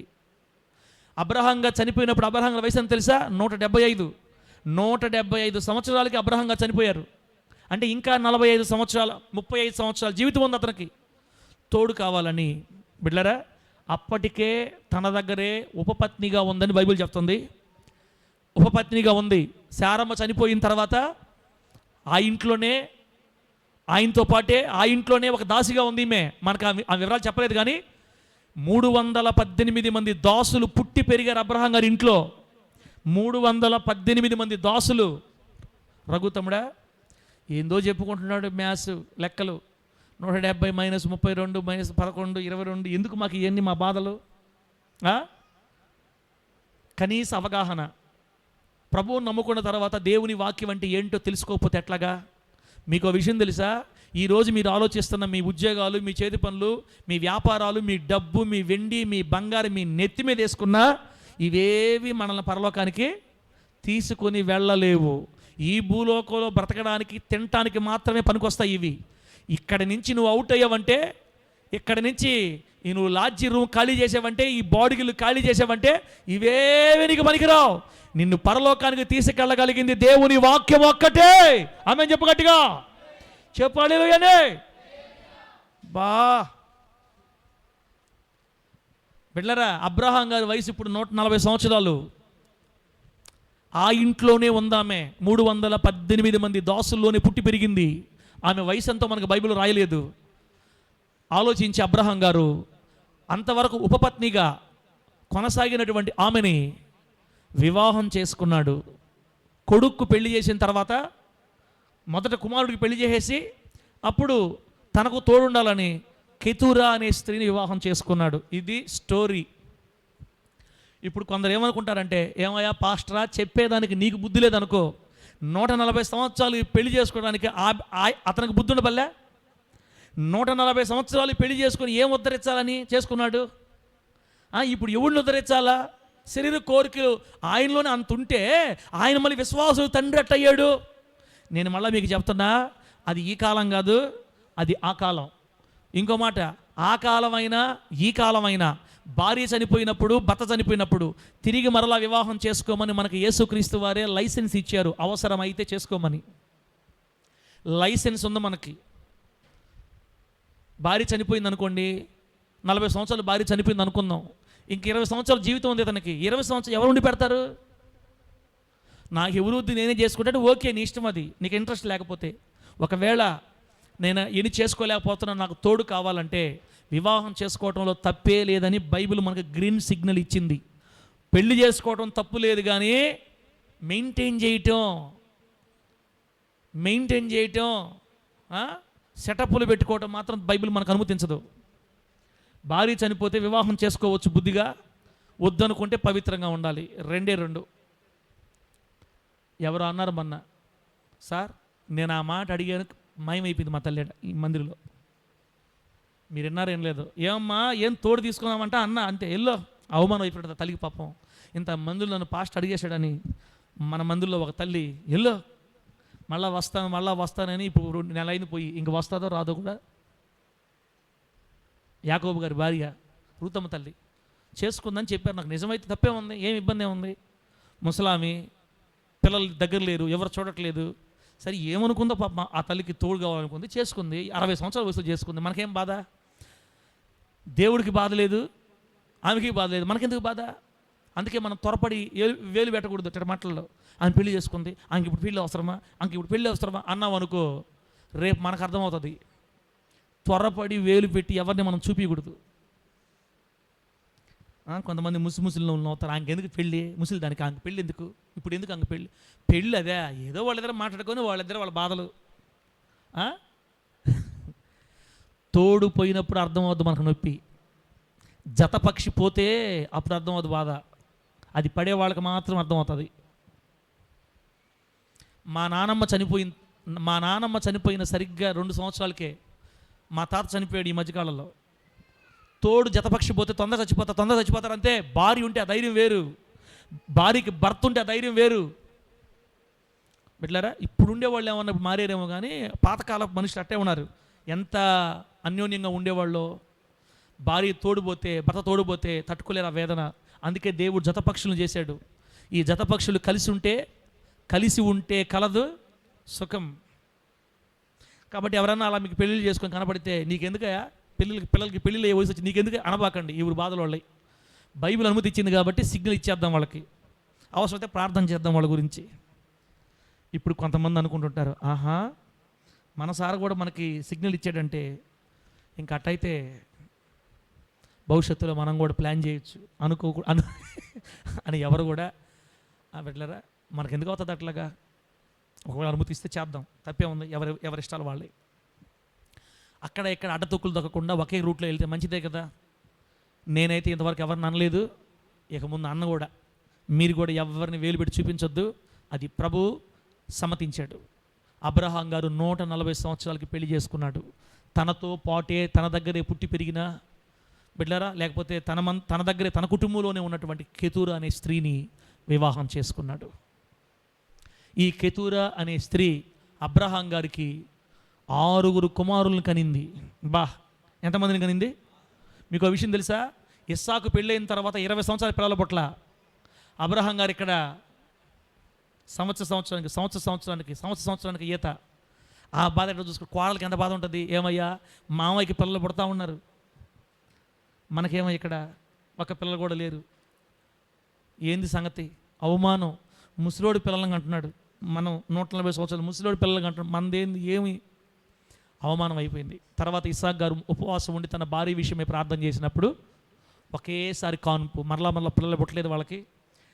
అబ్రహాం గారు చనిపోయినప్పుడు అబ్రహాం గారి వయసు అని తెలుసా? 175 సంవత్సరాలకి అబ్రహాం గారు చనిపోయారు. అంటే ఇంకా 35 సంవత్సరాల జీవితం ఉంది అతనికి. తోడు కావాలని బిడ్డలారా, అప్పటికే తన దగ్గరే ఉపపత్నిగా ఉందని బైబిల్ చెప్తుంది. ఉపపత్నిగా ఉంది. శారమ్మ చనిపోయిన తర్వాత ఆ ఇంట్లోనే, ఆయనతో పాటే ఆ ఇంట్లోనే ఒక దాసిగా ఉంది ఈమె. మనకు ఆ వివరాలు చెప్పలేదు, కానీ 318 మంది దాసులు పుట్టి పెరిగారు అబ్రహాం గారి ఇంట్లో. 318 మంది దాసులు. రఘుతమ్ముడా ఏందో చెప్పుకుంటున్నాడు మ్యాథ్స్ లెక్కలు. 170 - 32 - 11 22. ఎందుకు మాకు ఇవన్నీ మా బాధలు? కనీస అవగాహన. ప్రభువుని నమ్ముకున్న తర్వాత దేవుని వాక్యం అంటే ఏంటో తెలుసుకోకపోతే ఎట్లాగా? మీకు ఒక విషయం తెలుసా? ఈరోజు మీరు ఆలోచిస్తున్న మీ ఉద్యోగాలు, మీ చేతి పనులు, మీ వ్యాపారాలు, మీ డబ్బు, మీ వెండి, మీ బంగారం మీ నెత్తి మీద వేసుకున్నా ఇవేవి మనల్ని పరలోకానికి తీసుకొని వెళ్ళలేవు. ఈ భూలోకంలో బ్రతకడానికి, తినటానికి మాత్రమే పనికొస్తాయి ఇవి. ఇక్కడి నుంచి నువ్వు అవుట్ అయ్యావంటే, ఇక్కడి నుంచి నువ్వు లాడ్జి రూమ్ ఖాళీ చేసావంటే, ఈ బాడీలు ఖాళీ చేసావంటే ఇవేవి నీకు పనికిరావు. నిన్ను పరలోకానికి తీసుకెళ్ళగలిగింది దేవుని వాక్యం ఒక్కటే. ఆమేన్ చెప్పు గట్టిగా, చెప్పాలి బా. బిడ్డలారా, అబ్రహాం గారి వయసు ఇప్పుడు 140 సంవత్సరాలు. ఆ ఇంట్లోనే ఉందామె. 318 మంది దాసుల్లోనే పుట్టి పెరిగింది. ఆమె వయసు ఎంతో మనకు బైబిల్ రాయలేదు. ఆలోచించి అబ్రహాం గారు అంతవరకు ఉపపత్నిగా కొనసాగినటువంటి ఆమెని వివాహం చేసుకున్నాడు. కొడుక్కు పెళ్లి చేసిన తర్వాత మొదట కుమారుడికి పెళ్లి చేసేసి అప్పుడు తనకు తోడుండాలని కెతురా అనే స్త్రీని వివాహం చేసుకున్నాడు. ఇది స్టోరీ. ఇప్పుడు కొందరు ఏమనుకుంటారంటే, ఏమయ్యా పాస్టరా, చెప్పేదానికి నీకు బుద్ధి లేదనుకో. 140 సంవత్సరాలు పెళ్లి చేసుకోవడానికి అతనికి బుద్ధి ఉండబల్లే. 140 సంవత్సరాలు పెళ్లి చేసుకొని ఏం ఉద్ధరించాలని చేసుకున్నాడు? ఇప్పుడు ఎవడిని ఉద్ధరించాలా? శరీర కోరికలు ఆయనలోనే అంత ఉంటే ఆయన మళ్ళీ విశ్వాసులు తండ్రి అట్టయ్యాడు. నేను మళ్ళీ మీకు చెప్తున్నా, అది ఈ కాలం కాదు, అది ఆ కాలం. ఇంకో మాట, ఆ కాలమైనా ఈ కాలమైనా భార్య చనిపోయినప్పుడు, భర్త చనిపోయినప్పుడు తిరిగి మరలా వివాహం చేసుకోమని మనకు యేసుక్రీస్తు వారే లైసెన్స్ ఇచ్చారు. అవసరమైతే చేసుకోమని లైసెన్స్ ఉంది మనకి. భార్య చనిపోయింది అనుకోండి, 40 సంవత్సరాలు భార్య చనిపోయింది అనుకుందాం, ఇంక 20 సంవత్సరాల జీవితం ఉంది అతనికి. 20 సంవత్సరాలు ఎవరు ఉండి పెడతారు? నాకు ఎవరు వద్దు, నేనే చేసుకుంటే ఓకే, నీ ఇష్టం, అది నీకు ఇంట్రెస్ట్ లేకపోతే. ఒకవేళ నేను ఎన్ని చేసుకోలేకపోతున్నా, నాకు తోడు కావాలంటే వివాహం చేసుకోవడంలో తప్పే లేదని బైబిల్ మనకు గ్రీన్ సిగ్నల్ ఇచ్చింది. పెళ్లి చేసుకోవడం తప్పు లేదు, కానీ మెయింటైన్ చేయటం సెటప్లు పెట్టుకోవటం మాత్రం బైబిల్ మనకు అనుమతించదు. భార్య చనిపోతే వివాహం చేసుకోవచ్చు బుద్ధిగా, వద్దనుకుంటే పవిత్రంగా ఉండాలి. రెండే రెండు. ఎవరు అన్నారు మొన్న, సార్ నేను ఆ మాట అడిగాను, మాయమైపోయింది మా తల్లి ఈ మందిరంలో. మీరు విన్నారో ఏం లేదు. ఏమమ్మా ఏం తోడు తీసుకున్నామంట అన్న, అంతే ఎల్లో అవమానం అయిపోతుంది తల్లికి. పాపం ఇంత మందులు నన్ను పాస్ట్ అడిగేశాడని మన మందుల్లో ఒక తల్లి ఎల్లో మళ్ళీ వస్తానని ఇప్పుడు 2 నెలలు అయింది పోయి, ఇంక వస్తుందో రాదో కూడా. యాకోబు గారి భార్య రూతమ్మ తల్లి చేసుకుందని చెప్పారు. నాకు నిజమైతే తప్పే ఉంది, ఏం ఇబ్బంది ఏముంది? ముసలామి, పిల్లలు దగ్గర లేరు, ఎవరు చూడట్లేదు. సరే ఏమనుకుందో పాప, ఆ తల్లికి తోడు కావాలనుకుంది, చేసుకుంది. 60 సంవత్సరాల వయసులో చేసుకుంది. మనకేం బాధ? దేవుడికి బాధ లేదు, ఆమెకి బాధ లేదు, మనకెందుకు బాధ? అందుకే మనం త్వరపడి వేలు పెట్టకూడదు ఇట్ట మాటల్లో. ఆమె పెళ్లి చేసుకుంది, ఆమెకి ఇప్పుడు పెళ్లి అవసరమా అన్నాం అనుకో, రేపు మనకు అర్థమవుతుంది. త్వరపడి వేలు పెట్టి ఎవరిని మనం చూపించకూడదు. కొంతమంది ముసిలో అవుతారు, ఆమెకెందుకు పెళ్ళి, ముసలి దానికి ఆమె పెళ్ళి ఎందుకు, ఇప్పుడు ఎందుకు ఆమె పెళ్ళి అదే ఏదో వాళ్ళిద్దరు మాట్లాడుకొని వాళ్ళ బాధలు. తోడు పోయినప్పుడు అర్థమవుద్దు మనకు నొప్పి, జతపక్షి పోతే అప్పుడు అర్థమవుద్దు బాధ. అది పడే వాళ్ళకి మాత్రం అర్థమవుతుంది. మా నానమ్మ చనిపోయిన సరిగ్గా 2 సంవత్సరాలకే మా తాత చనిపోయాడు ఈ మధ్యకాలంలో. తోడు జతపక్షి పోతే తొందర చచ్చిపోతారు అంతే. భార్య ఉంటే ఆ ధైర్యం వేరు, భార్యకి భర్త ఉంటే ఆ ధైర్యం వేరు. బిడ్డలారా, ఇప్పుడు ఉండేవాళ్ళు ఏమన్నా మారేరేమో, కానీ పాతకాలపు మనుషులు అట్టే ఉన్నారు. ఎంత అన్యోన్యంగా ఉండేవాళ్ళు. భార్య తోడుపోతే, భర్త తోడుపోతే తట్టుకోలేరు ఆ వేదన. అందుకే దేవుడు జతపక్షులను చేశాడు. ఈ జతపక్షులు కలిసి ఉంటే కలదు సుఖం. కాబట్టి ఎవరన్నా అలా మీకు పెళ్ళిళ్ళు చేసుకొని కనపడితే, నీకెందుకయా పిల్లలకి పెళ్ళిళ్ళు ఏ వయసు వచ్చి నీకెందుకు అనబాకండి. ఇవి బాధలు వాళ్ళవి. బైబిల్ అనుమతి ఇచ్చింది కాబట్టి సిగ్నల్ ఇచ్చేద్దాం వాళ్ళకి, అవసరమైతే ప్రార్థన చేద్దాం వాళ్ళ గురించి. ఇప్పుడు కొంతమంది అనుకుంటుంటారు, ఆహా మన సార్ కూడా మనకి సిగ్నల్ ఇచ్చాడంటే ఇంక అట్టయితే భవిష్యత్తులో మనం కూడా ప్లాన్ చేయొచ్చు అని ఎవరు కూడా పెట్టలేరా. మనకు ఎందుకు అవుతుంది అట్లాగా? ఒకవేళ అనుమతిస్తే చేద్దాం, తప్పే ఉంది. ఎవరి ఇష్టాలు వాళ్ళే. అక్కడ ఇక్కడ అడ్డతొక్కులు దొక్కకుండా ఒకే రూట్లో వెళ్తే మంచిదే కదా. నేనైతే ఇంతవరకు ఎవరిని అనలేదు, ఇక ముందు అన్న కూడా. మీరు కూడా ఎవరిని వేలు పెట్టి చూపించొద్దు, అది ప్రభు సమ్మతించాడు. అబ్రహాం గారు 140 సంవత్సరాలకి పెళ్లి చేసుకున్నాడు. తనతో పాటే తన దగ్గరే పుట్టి పెరిగిన బిడ్డలారా, లేకపోతే తన దగ్గరే తన కుటుంబంలోనే ఉన్నటువంటి కెతూరా అనే స్త్రీని వివాహం చేసుకున్నాడు. ఈ కెతూరా అనే స్త్రీ అబ్రహాం గారికి 6 కుమారులను కనింది. ఎంతమందిని కనింది? మీకు ఆ విషయం తెలుసా? ఇస్సాకు పెళ్ళైన తర్వాత 20 సంవత్సరాల పిల్లల పట్ల అబ్రహాం గారు ఇక్కడ సంవత్సరానికి ఈత. ఆ బాధ ఎట్లా చూసుకుని కోడలకి ఎంత బాధ ఉంటుంది. ఏమయ్యా మామయ్యకి పిల్లలు పుడతా ఉన్నారు, మనకేమో ఇక్కడ ఒక పిల్లలు కూడా లేరు. ఏంది సంగతి? అవమానం. ముసలోడి పిల్లలను అంటున్నాడు. మనం 140 సంవత్సరాలు ముసలోడి పిల్లలు అంటున్నాడు. మనదేంది? ఏమి అవమానం అయిపోయింది. తర్వాత ఇస్సాకు గారు ఉపవాసం ఉండి తన భార్య విషయమే ప్రార్థన చేసినప్పుడు ఒకేసారి కాన్పు, మరలా పిల్లలు పుట్టలేదు వాళ్ళకి.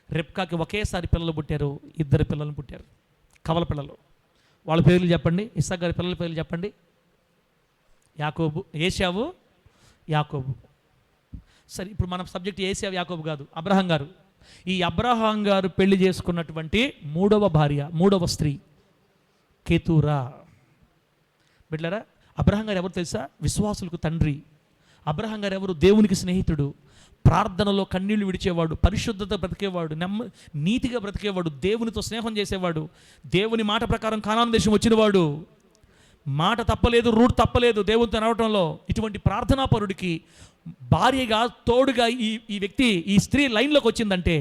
రెబ్కాకి ఒకేసారి పిల్లలు పుట్టారు, 2 పిల్లలు పుట్టారు, కవల పిల్లలు. వాళ్ళ పేర్లు చెప్పండి, ఇస్సాకు గారి పిల్లల పేర్లు చెప్పండి. ఏశావు, యాకోబు. సరే, ఇప్పుడు మన సబ్జెక్ట్ ఏశావు యాకోబు కాదు, అబ్రహాం గారు. ఈ అబ్రహాం గారు పెళ్లి చేసుకున్నటువంటి 3వ భార్య, 3వ స్త్రీ కెతూరా. బిడ్డలారా, అబ్రహాం గారు ఎవరు తెలుసా? విశ్వాసులకు తండ్రి. అబ్రహాం గారు ఎవరు? దేవునికి స్నేహితుడు, ప్రార్థనలో కన్నీళ్లు విడిచేవాడు, పరిశుద్ధత బ్రతికేవాడు, నీతిగా బ్రతికేవాడు, దేవునితో స్నేహం చేసేవాడు, దేవుని మాట ప్రకారం కానాను దేశం వచ్చినవాడు, మాట తప్పలేదు, రూట్ తప్పలేదు దేవునితో నడవటంలో. ఇటువంటి ప్రార్థనాపరుడికి భార్యగా తోడుగా ఈ వ్యక్తి, ఈ స్త్రీ లైన్లోకి వచ్చిందంటే,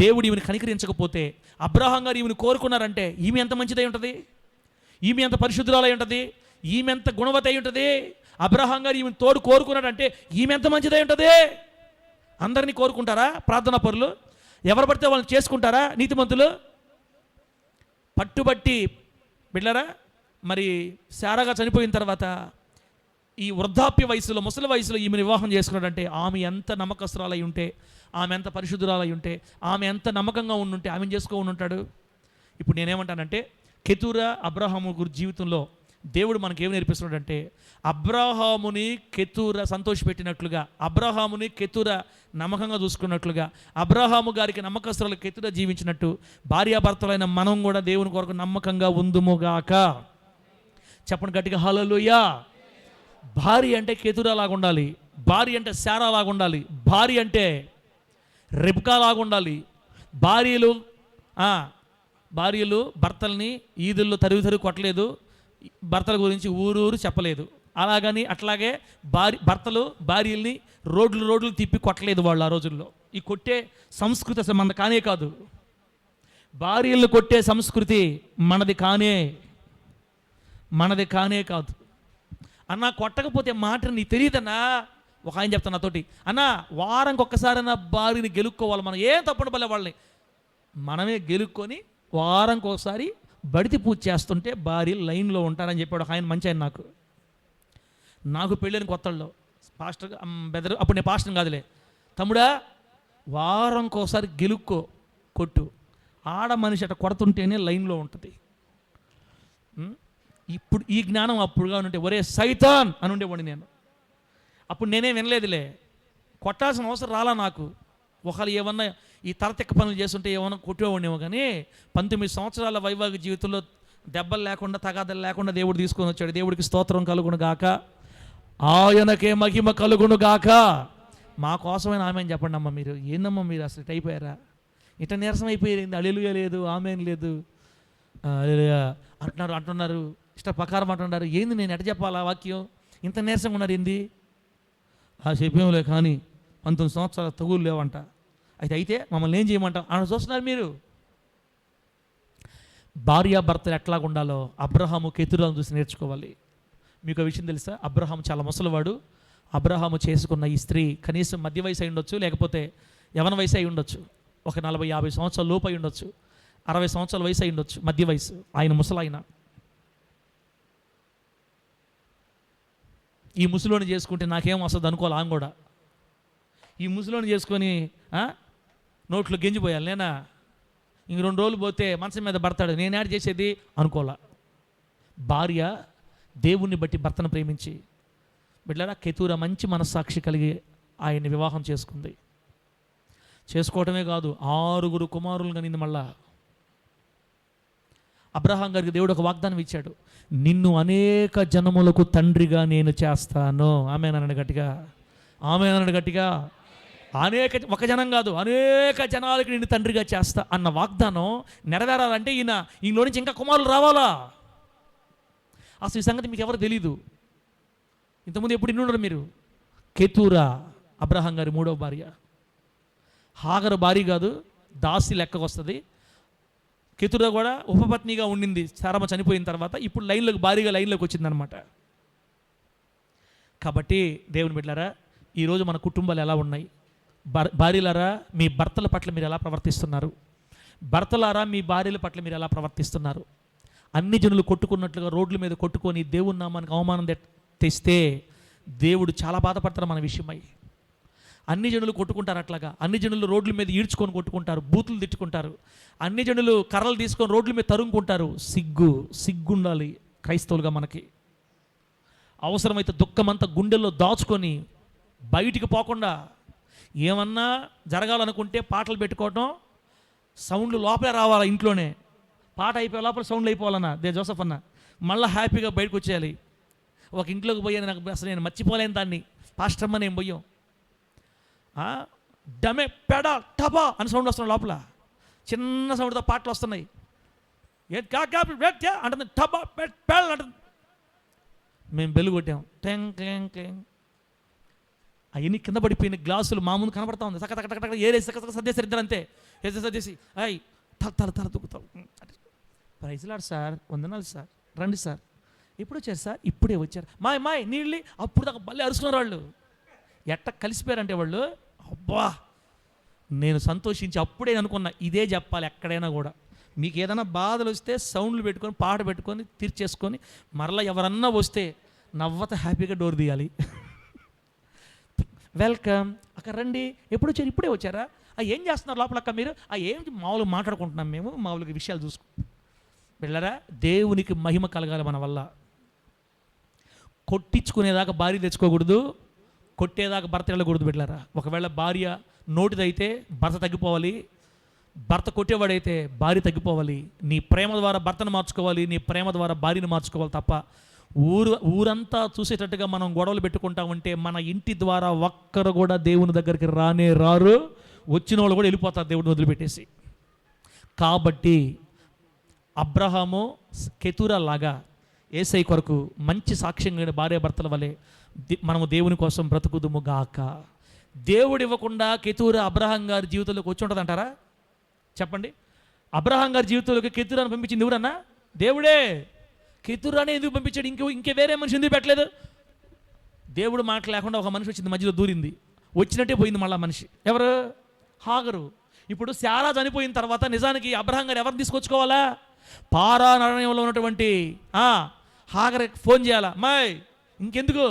దేవుడు ఈమెను కనికరించకపోతే, అబ్రహాం గారు ఈమెను కోరుకున్నారంటే ఈమె ఎంత మంచిదై ఉంటుంది, ఈమె ఎంత పరిశుద్ధురాలై ఉంటుంది, ఈమె ఎంత గుణవతి అయి ఉంటుంది. అబ్రహాం గారు ఈమెను తోడు కోరుకున్నాడంటే ఈమె ఎంత మంచిదై ఉంటుంది. అందరినీ కోరుకుంటారా ప్రార్థనా పరులు? ఎవరు పడితే వాళ్ళని చేసుకుంటారా నీతిమంతులు? పట్టుబట్టి బిడ్డరా మరి శారాగా చనిపోయిన తర్వాత ఈ వృద్ధాప్య వయసులో, ముసలి వయసులో ఈమెను వివాహం చేసుకున్నాడంటే ఆమె ఎంత నమ్మకస్తురాలై ఉంటే, ఆమె ఎంత పరిశుద్ధురాలై ఉంటే, ఆమె ఎంత నమ్మకంగా ఉండుంటే ఆమెను చేసుకోని ఉంటాడు. ఇప్పుడు నేనేమంటానంటే కెతూరా అబ్రహాము గురి జీవితంలో దేవుడు మనకి ఏమి నేర్పిస్తున్నాడంటే, అబ్రహాముని కెతూరా సంతోషపెట్టినట్లుగా, అబ్రహాముని కెతూరా నమ్మకంగా చూసుకున్నట్లుగా, అబ్రహాము గారికి నమ్మకస్తురాలు కెతూరా జీవించినట్టు భార్యాభర్తలైన మనం కూడా దేవుని కొరకు నమ్మకంగా ఉందుముగాక. చెప్పండి గట్టిగా హల్లెలూయా. భార్య అంటే కెతూరా లాగా ఉండాలి, భార్య అంటే శారా లాగా ఉండాలి, భార్య అంటే రెబ్కా లాగా ఉండాలి. భార్యలు భర్తల్ని ఈదుల్లో తరుగు కొట్టలేదు, భర్తల గురించి ఊరూరు చెప్పలేదు. అట్లాగే భర్తలు భార్యల్ని రోడ్లు తిప్పి కొట్టలేదు వాళ్ళు ఆ రోజుల్లో. ఈ కొట్టే సంస్కృతి అసలు మనది కానే కాదు. భార్యలను కొట్టే సంస్కృతి మనది కానే కాదు. అన్న కొట్టకపోతే మాట నీకు తెలియదన్నా. ఒక ఆయన చెప్తాను నాతోటి, అన్న వారానికి ఒక్కసారైనా భార్యని గెలుక్కోవాలి, మనం ఏం తప్పని పల్లె వాళ్ళని మనమే గెలుక్కొని వారానికి ఒకసారి బడితి పూజ చేస్తుంటే భార్య లైన్లో ఉంటారని చెప్పాడు ఒక ఆయన. మంచి ఆయన నాకు పెళ్ళైన కొత్తల్లో పాస్టర్ బెదరు, అప్పుడు నేను పాస్టర్ కాదులే, తమ్ముడా వారానికి ఒకసారి గెలుక్కో కొట్టు, ఆడ మనిషి అట కొడుతుంటేనే లైన్లో ఉంటుంది. ఇప్పుడు ఈ జ్ఞానం అప్పుడుగా ఉంటే ఒరే సైతాన్ అని ఉండేవాడిని నేను. అప్పుడు నేనే వినలేదులే, కొట్టాల్సిన అవసరం రాలా నాకు. ఒకళ్ళు ఏమన్నా ఈ తలతెక్క పనులు చేస్తుంటే ఏమన్నా కొట్టేవాడినేమో, కానీ 19 సంవత్సరాల వైవాహిక జీవితంలో దెబ్బలు లేకుండా, తగాదలు లేకుండా దేవుడు తీసుకొని వచ్చాడు. దేవుడికి స్తోత్రం కలుగును గాక, ఆయనకే మహిమ కలుగును గాక. మా కోసమైన ఆమెను చెప్పండి అమ్మ. మీరు ఏందమ్మా మీరు అసలు ఇట్ అయిపోయారా, ఇట్లా నీరసం అయిపోయింది, హల్లెలూయా లేదు, ఆమేన్ లేదు అంటున్నారు, ఇష్ట ప్రకారం అంటున్నారు. ఏంది నేను ఎట చెప్పాలా వాక్యం, ఇంత నీరసంగా ఉన్నారు ఏంది? చెప్పేంలే కానీ 19 సంవత్సరాల తగులు లేవంట. అయితే మమ్మల్ని ఏం చేయమంట అని చూస్తున్నారు మీరు. భార్యాభర్తలు ఎట్లాగా ఉండాలో అబ్రహాము కెతూరాను చూసి నేర్చుకోవాలి. మీకు ఆ విషయం తెలుసా? అబ్రహాము చాలా ముసలివాడు. అబ్రహాము చేసుకున్న ఈ స్త్రీ కనీసం మధ్య వయసు అయి ఉండొచ్చు, లేకపోతే యవన వయసు అయి ఉండొచ్చు, ఒక 40-50 సంవత్సరాల లోపు అయి ఉండొచ్చు, 60 సంవత్సరాల వయసు అయి ఉండొచ్చు, మధ్య వయసు. ఆయన ముసలాయన. ఈ ముసలోని చేసుకుంటే నాకేం వస్తుంది అనుకోవాలి. ఆమె కూడా ఈ ముసలోని చేసుకొని నోట్లో గెంజిపోయాలి. నేనా ఇంక 2 రోజులు పోతే మనసు మీద భర్తాడు, నేను యాడ్ చేసేది అనుకోవాలా. భార్య దేవుణ్ణి బట్టి భర్తను ప్రేమించి బిడ్డలారా కెతూరా మంచి మనస్సాక్షి కలిగి ఆయన్ని వివాహం చేసుకుంది. చేసుకోవటమే కాదు 6 కుమారులు కనింది. మళ్ళా అబ్రహాం గారికి దేవుడు ఒక వాగ్దానం ఇచ్చాడు, నిన్ను అనేక జనములకు తండ్రిగా నేను చేస్తాను. ఆమేన్ అనండి గట్టిగా, ఆమేన్ అనండి గట్టిగా. ఒక జనం కాదు, అనేక జనాలకి నిన్ను తండ్రిగా చేస్తా అన్న వాగ్దానం నెరవేరాలంటే ఈయనలో నుంచి ఇంకా కుమారులు రావాలా. అసలు ఈ సంగతి మీకు ఎవరు తెలీదు. ఇంతకుముందు ఎప్పుడు ఇన్నుండరు మీరు. కెతూరా అబ్రహాం గారి 3వ భార్య. హాగరు భార్య కాదు, దాసి లెక్కకు వస్తుంది. కెతూరా కూడా ఉపపత్నిగా ఉండింది సారమ్మ చనిపోయిన తర్వాత. ఇప్పుడు భారీగా లైన్లోకి వచ్చిందనమాట. కాబట్టి దేవుని బిడ్డలారా, ఈరోజు మన కుటుంబాలు ఎలా ఉన్నాయి? భార్యలారా మీ భర్తల పట్ల మీరు ఎలా ప్రవర్తిస్తున్నారు? భర్తలారా మీ భార్యల పట్ల మీరు ఎలా ప్రవర్తిస్తున్నారు? అన్ని జనులు కొట్టుకున్నట్లుగా రోడ్ల మీద కొట్టుకొని దేవుని నామానికి అవమానం తెస్తే దేవుడు చాలా బాధపడతారు మన విషయమై. అన్ని జనులు కొట్టుకుంటారు అట్లాగా. అన్ని జనులు రోడ్ల మీద ఈడ్చుకొని కొట్టుకుంటారు, బూతులు తిట్టుకుంటారు. అన్ని జనులు కర్రలు తీసుకొని రోడ్ల మీద తరుముకుంటారు. సిగ్గుండాలి క్రైస్తవులుగా మనకి. అవసరమైతే దుఃఖమంతా గుండెల్లో దాచుకొని బయటికి పోకుండా, ఏమన్నా జరగాలనుకుంటే పాటలు పెట్టుకోవటం, సౌండ్లు లోపలే రావాలా. ఇంట్లోనే పాట అయిపోయే లోపల సౌండ్లు అయిపోవాలన్నా జోసఫ్ అన్న, మళ్ళీ హ్యాపీగా బయటకు వచ్చేయాలి. ఒక ఇంట్లోకి పోయాను, నాకు అసలు నేను మర్చిపోలేను దాన్ని. పాస్టమ్మ నేను పోయాం, డమే పెడ టబా అని సౌండ్ వస్తున్నాయి లోపల. చిన్న సౌండ్తో పాటలు వస్తున్నాయి. అంటుంది టబా పెడ అంటుంది. మేము బెల్లు కొట్టాం, టెంగ్ టెంగ్ టెంగ్. అవన్నీ కింద పడిపోయిన గ్లాసులు మా ముందు కనబడతా ఉంది. సక్క ఏరేసి సర్దేశారు ఇద్దరు అంతే. సర్దేసి అయ్యి తల దుక్కుతావు. ప్రైజ్లాడు సార్, వందనాలు సార్, రండి సార్, ఎప్పుడు వచ్చారు సార్? ఇప్పుడే వచ్చారు. మాయ్ నీళ్ళు. అప్పుడు దాకా మళ్ళీ అరుచుకున్నారు వాళ్ళు. ఎట్ట కలిసిపోయారంటే వాళ్ళు, అబ్బా నేను సంతోషించి అప్పుడే అనుకున్నా ఇదే చెప్పాలి ఎక్కడైనా కూడా. మీకు ఏదైనా బాధలు వస్తే సౌండ్లు పెట్టుకొని పాట పెట్టుకొని తీర్చేసుకొని మరలా ఎవరన్నా వస్తే నవ్వత హ్యాపీగా డోర్ తీయాలి. వెల్కమ్ అక్క, రండి, ఎప్పుడు వచ్చారు? ఇప్పుడే వచ్చారా? ఏం చేస్తున్నారు లోపల అక్క మీరు? ఏం మామూలుగా మాట్లాడుకుంటున్నాం మేము, మామూలుగా విషయాలు చూసుకో. బిళ్ళరా, దేవునికి మహిమ కలగాలి మన వల్ల. కొట్టించుకునేదాకా భార్య తెచ్చుకోకూడదు, కొట్టేదాకా భర్త వెళ్ళకూడదు. బిడ్డలారా, ఒకవేళ భార్య నోటిదైతే భర్త తగ్గిపోవాలి, భర్త కొట్టేవాడైతే భార్య తగ్గిపోవాలి. నీ ప్రేమ ద్వారా భర్తను మార్చుకోవాలి, నీ ప్రేమ ద్వారా భార్యను మార్చుకోవాలి తప్ప ఊరంతా చూసేటట్టుగా మనం గొడవలు పెట్టుకుంటామంటే మన ఇంటి ద్వారా ఒక్కరు కూడా దేవుని దగ్గరికి రానే రారు, వచ్చిన వాళ్ళు కూడా వెళ్ళిపోతారు దేవుడిని వదిలిపెట్టేసి. కాబట్టి అబ్రహాము కెతూరా లాగా యేసై కొరకు మంచి సాక్ష్యంగా భార్యాభర్తల వలె మనము దేవుని కోసం బ్రతుకుదుము గాక. దేవుడు ఇవ్వకుండా కెతూరా అబ్రహాం గారి జీవితంలోకి వచ్చి ఉంటుంది అంటారా? చెప్పండి. అబ్రహాం గారి జీవితంలోకి కెతూరాను పంపించింది ఎవరన్నా? దేవుడే. కెతూరానే ఎందుకు పంపించాడు? ఇంకే వేరే మనిషి ఎందుకు పెట్టలేదు? దేవుడు మాట లేకుండా ఒక మనిషి వచ్చింది, మధ్యలో దూరింది, వచ్చినట్టే పోయింది మళ్ళీ మనిషి. ఎవరు? హాగరు. ఇప్పుడు శారా చనిపోయిన తర్వాత నిజానికి అబ్రహాం గారు ఎవరిని తీసుకొచ్చుకోవాలా? పారారణ్యంలో ఉన్నటువంటి హాగర్కి ఫోన్ చేయాలా? మాయ్ ఇంకెందుకు,